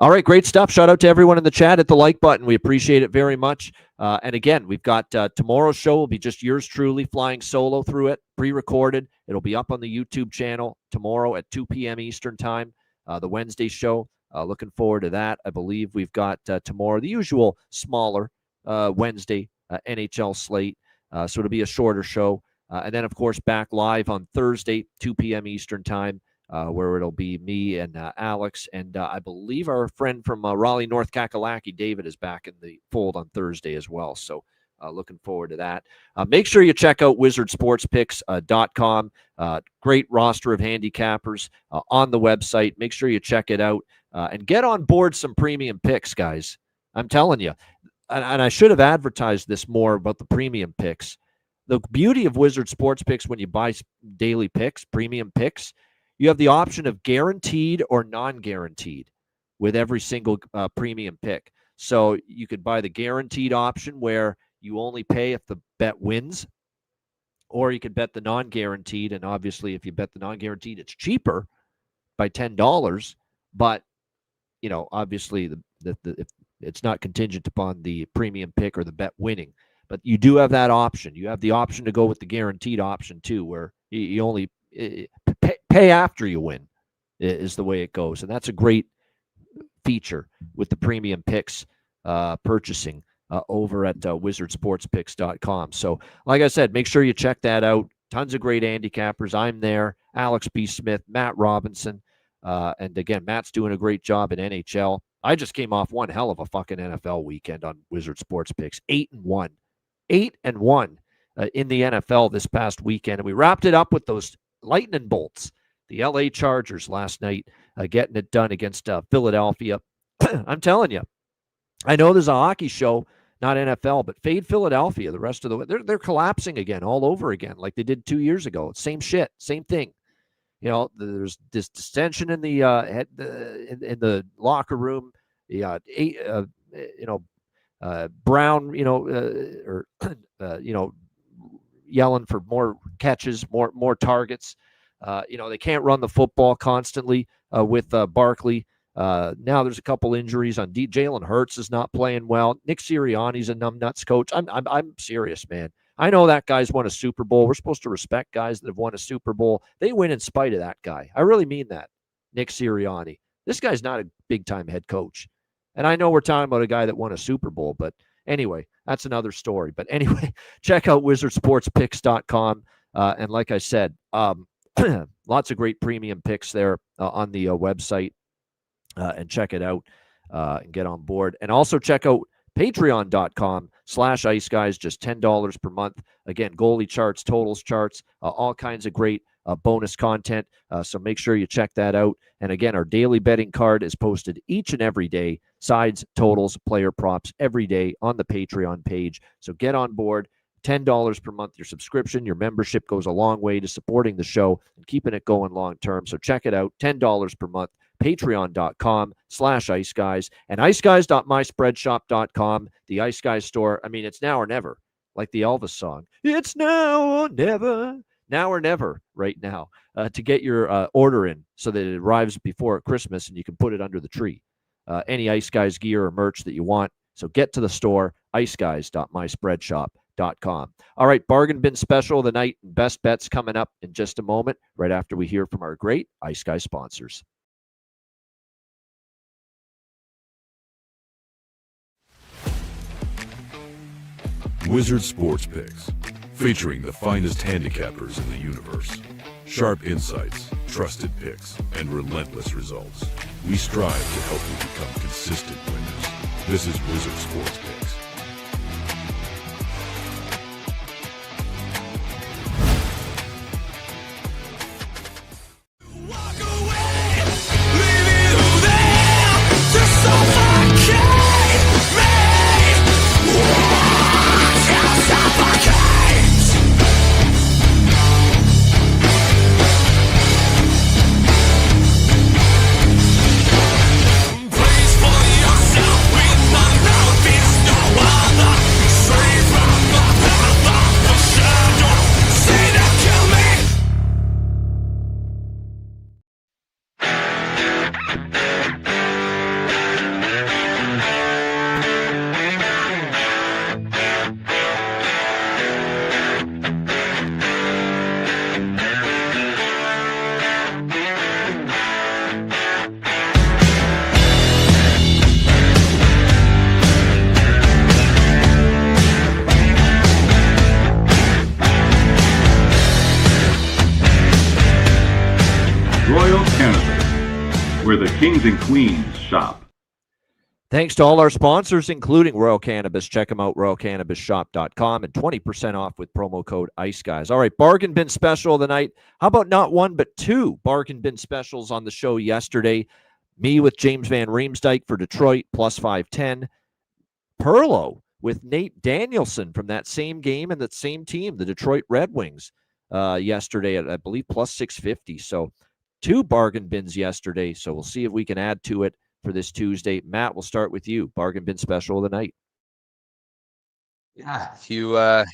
S2: All right, great stuff. Shout out to everyone in the chat at the like button. We appreciate it very much. And again, we've got tomorrow's show will be just yours truly flying solo through it, pre-recorded. It'll be up on the YouTube channel tomorrow at 2 p.m. Eastern time, the Wednesday show. Looking forward to that. I believe we've got tomorrow the usual smaller Wednesday NHL slate. So it'll be a shorter show. And then, of course, back live on Thursday, 2 p.m. Eastern time. Where it'll be me and Alex, and I believe our friend from Raleigh, North Kakalaki, David, is back in the fold on Thursday as well. So looking forward to that. Make sure you check out wizardsportspicks.com. Great roster of handicappers on the website. Make sure you check it out and get on board some premium picks, guys. I'm telling you. And I should have advertised this more about the premium picks. The beauty of Wizard Sports Picks when you buy daily picks, premium picks, you have the option of guaranteed or non-guaranteed with every single premium pick. So you could buy the guaranteed option where you only pay if the bet wins, or you could bet the non-guaranteed. And obviously, if you bet the non-guaranteed, it's cheaper by $10. But, obviously, it's not contingent upon the premium pick or the bet winning. But you do have that option. You have the option to go with the guaranteed option, too, where you only pay after you win is the way it goes. And that's a great feature with the premium picks purchasing over at wizardsportspicks.com. So like I said, make sure you check that out. Tons of great handicappers. I'm there. Alex B. Smith, Matt Robinson. And again, Matt's doing a great job in NHL. I just came off one hell of a fucking NFL weekend on Wizard Sports Picks. 8-1. 8-1 in the NFL this past weekend. And we wrapped it up with those lightning bolts. The LA Chargers last night getting it done against Philadelphia. I'm telling you, I know there's a hockey show, not NFL, but fade Philadelphia the rest of the way. They're collapsing again, all over again, like they did 2 years ago. Same shit, same thing. There's this dissension in the in the locker room. Brown, yelling for more catches, more targets. They can't run the football constantly with Barkley. Now there's a couple injuries on Jalen Hurts is not playing well. Nick Sirianni's a numbnuts coach. I'm serious, man. I know that guy's won a Super Bowl. We're supposed to respect guys that have won a Super Bowl. They win in spite of that guy. I really mean that. Nick Sirianni. This guy's not a big-time head coach. And I know we're talking about a guy that won a Super Bowl, but anyway, that's another story. But anyway, check out wizardsportspicks.com. And like I said, lots of great premium picks there on the website. And check it out and get on board. And also check out patreon.com/iceguys, just $10 per month. Again, goalie charts, totals charts, all kinds of great bonus content. So make sure you check that out. And again, our daily betting card is posted each and every day. Sides, totals, player props every day on the Patreon page. So get on board. $10 per month. Your subscription, your membership goes a long way to supporting the show and keeping it going long term. So check it out. $10 per month. Patreon.com/iceguys and iceguys.myspreadshop.com. The Ice Guys store. I mean, it's now or never, like the Elvis song. It's now or never. Now or never right now to get your order in so that it arrives before Christmas and you can put it under the tree. Any Ice Guys gear or merch that you want. So get to the store, iceguys.myspreadshop.com. All right, bargain bin special of the night and best bets coming up in just a moment, right after we hear from our great Ice Guys sponsors.
S4: Wizard Sports Picks, featuring the finest handicappers in the universe. Sharp insights, trusted picks, and relentless results. We strive to help you become consistent winners. This is Wizard Sports Picks.
S5: where the kings and queens shop.
S2: Thanks to all our sponsors, including Royal Cannabis. Check them out, royalcannabisshop.com, and 20% off with promo code IceGuys. All right, bargain bin special of the night. How about not one, but two bargain bin specials on the show yesterday? Me with James Van Riemsdyk for Detroit, plus 510. Perlo with Nate Danielson from that same game and that same team, the Detroit Red Wings, yesterday at, I believe, plus 650. So two bargain bins yesterday. So we'll see if we can add to it for this Tuesday. Matt, we'll start with you. Bargain bin special of the night.
S3: Yeah,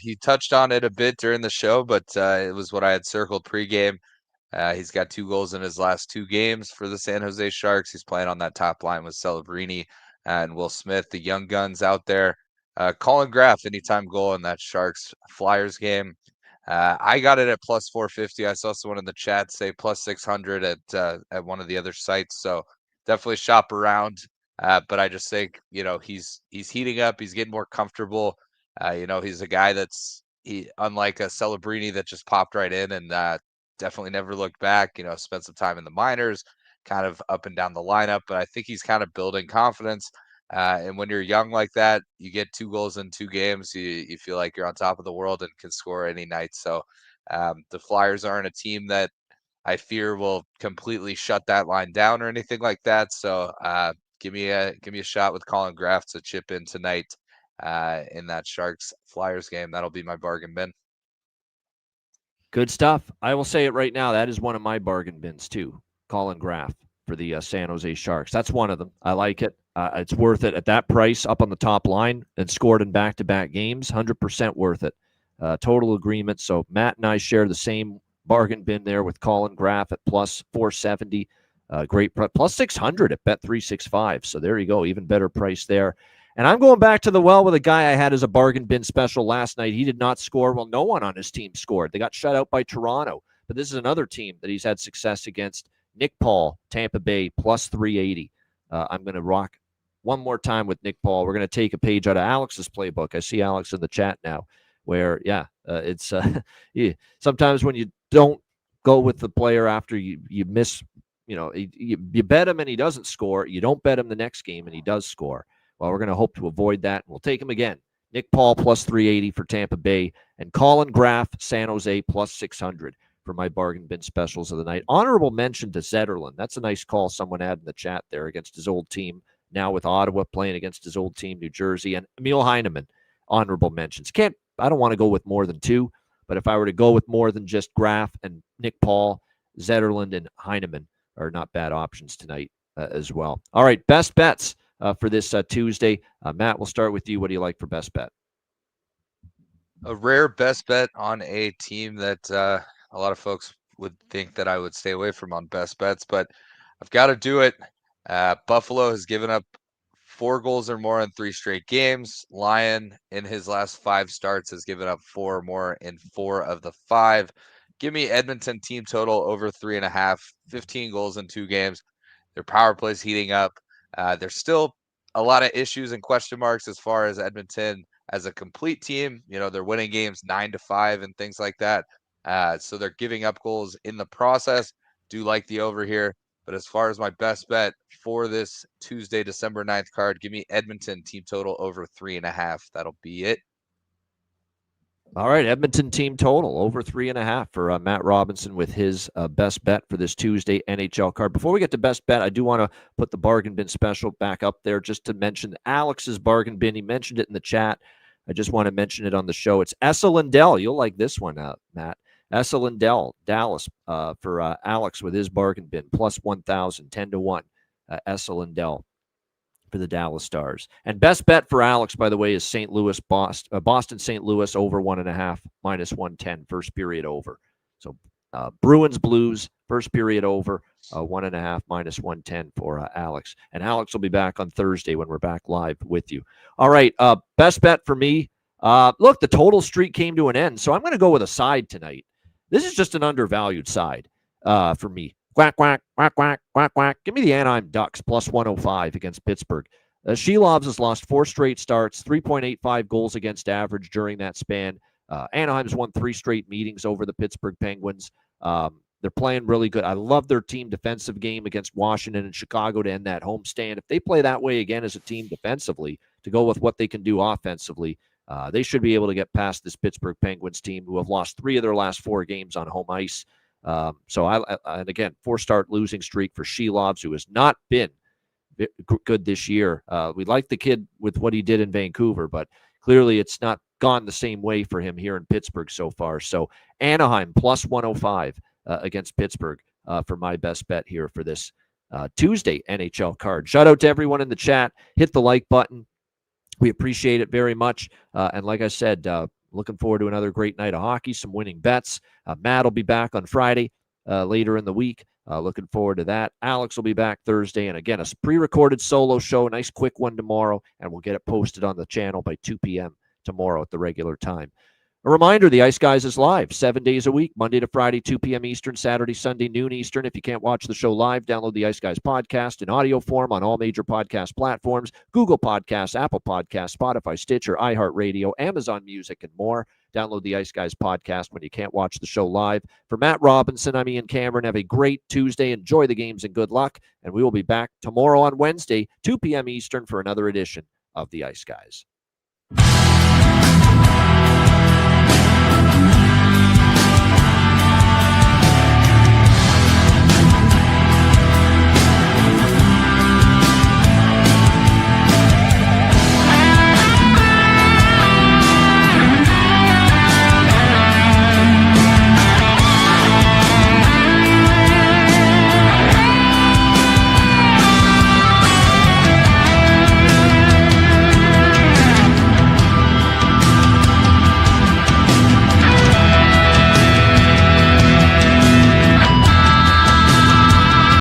S3: you touched on it a bit during the show, but it was what I had circled pregame. He's got 2 goals in his last 2 games for the San Jose Sharks. He's playing on that top line with Celebrini and Will Smith, the young guns out there. Colin Graff, anytime goal in that Sharks Flyers game. I got it at plus 450. I saw someone in the chat say plus 600 at one of the other sites. So definitely shop around. But I just think, he's heating up. He's getting more comfortable. He's a guy unlike a Celebrini that just popped right in and definitely never looked back. Spent some time in the minors, kind of up and down the lineup. But I think he's kind of building confidence. And when you're young like that, you get 2 goals in 2 games. You feel like you're on top of the world and can score any night. So the Flyers aren't a team that I fear will completely shut that line down or anything like that. So give me a shot with Colin Graff to chip in tonight in that Sharks Flyers game. That'll be my bargain bin.
S2: Good stuff. I will say it right now. That is one of my bargain bins too. Colin Graff for the San Jose Sharks. That's one of them. I like it. It's worth it at that price, up on the top line, and scored in back-to-back games. 100% worth it. Total agreement. So Matt and I share the same bargain bin there with Colin Graff at plus 470. Great plus 600 at Bet365. So there you go. Even better price there. And I'm going back to the well with a guy I had as a bargain bin special last night. He did not score. Well, no one on his team scored. They got shut out by Toronto. But this is another team that he's had success against. Nick Paul, Tampa Bay, plus 380. I'm going to rock one more time with Nick Paul. We're going to take a page out of Alex's playbook. I see Alex in the chat now where, it's sometimes when you don't go with the player after you miss, you bet him and he doesn't score. You don't bet him the next game and he does score. Well, we're going to hope to avoid that. We'll take him again. Nick Paul plus 380 for Tampa Bay and Colin Graff, San Jose plus 600 for my bargain bin specials of the night. Honorable mention to Zetterlund. That's a nice call someone had in the chat there against his old team. Now with Ottawa playing against his old team, New Jersey, and Emil Heineman. Honorable mentions. I don't want to go with more than 2, but if I were to go with more than just Graff and Nick Paul, Zetterlund and Heineman are not bad options tonight as well. All right, best bets for this Tuesday. Matt, we'll start with you. What do you like for best bet?
S3: A rare best bet on a team that a lot of folks would think that I would stay away from on best bets, but I've got to do it. Buffalo has given up 4 goals or more in 3 straight games. Lyon, in his last 5 starts, has given up 4 or more in 4 of the 5. Give me Edmonton team total over 3.5, 15 goals in 2 games. Their power play's heating up. There's still a lot of issues and question marks as far as Edmonton as a complete team. They're winning games 9-5 and things like that. So they're giving up goals in the process. Do like the over here. But as far as my best bet for this Tuesday, December 9th card, give me Edmonton team total over 3.5. That'll be it.
S2: All right, Edmonton team total over 3.5 for Matt Robinson with his best bet for this Tuesday NHL card. Before we get to best bet, I do want to put the bargain bin special back up there just to mention Alex's bargain bin. He mentioned it in the chat. I just want to mention it on the show. It's Esa Lindell. You'll like this one, Matt. Esa Lindell, Dallas, for Alex with his bargain bin, plus 1,000, 10-1. Esa Lindell for the Dallas Stars. And best bet for Alex, by the way, is St. Louis, Boston, St. Louis, over 1.5, minus 110, first period over. So Bruins, Blues, first period over, 1.5, minus 110 for Alex. And Alex will be back on Thursday when we're back live with you. All right, best bet for me. Look, the total streak came to an end, so I'm going to go with a side tonight. This is just an undervalued side for me. Quack, quack, quack, quack, quack, quack. Give me the Anaheim Ducks, plus 105 against Pittsburgh. Shelovs has lost 4 straight starts, 3.85 goals against average during that span. Anaheim's won 3 straight meetings over the Pittsburgh Penguins. They're playing really good. I love their team defensive game against Washington and Chicago to end that homestand. If they play that way again as a team defensively to go with what they can do offensively, they should be able to get past this Pittsburgh Penguins team who have lost 3 of their last 4 games on home ice. And again, 4-start losing streak for Shelovs, who has not been good this year. We like the kid with what he did in Vancouver, but clearly it's not gone the same way for him here in Pittsburgh so far. So Anaheim plus 105 against Pittsburgh for my best bet here for this Tuesday NHL card. Shout out to everyone in the chat. Hit the like button. We appreciate it very much. And like I said, looking forward to another great night of hockey, some winning bets. Matt will be back on Friday later in the week. Looking forward to that. Alex will be back Thursday. And again, a pre-recorded solo show, a nice quick one tomorrow, and we'll get it posted on the channel by 2 p.m. tomorrow at the regular time. A reminder, the Ice Guys is live 7 days a week, Monday to Friday, 2 p.m. Eastern, Saturday, Sunday, noon Eastern. If you can't watch the show live, download the Ice Guys podcast in audio form on all major podcast platforms, Google Podcasts, Apple Podcasts, Spotify, Stitcher, iHeartRadio, Amazon Music, and more. Download the Ice Guys podcast when you can't watch the show live. For Matt Robinson, I'm Ian Cameron. Have a great Tuesday. Enjoy the games and good luck. And we will be back tomorrow on Wednesday, 2 p.m. Eastern for another edition of the Ice Guys.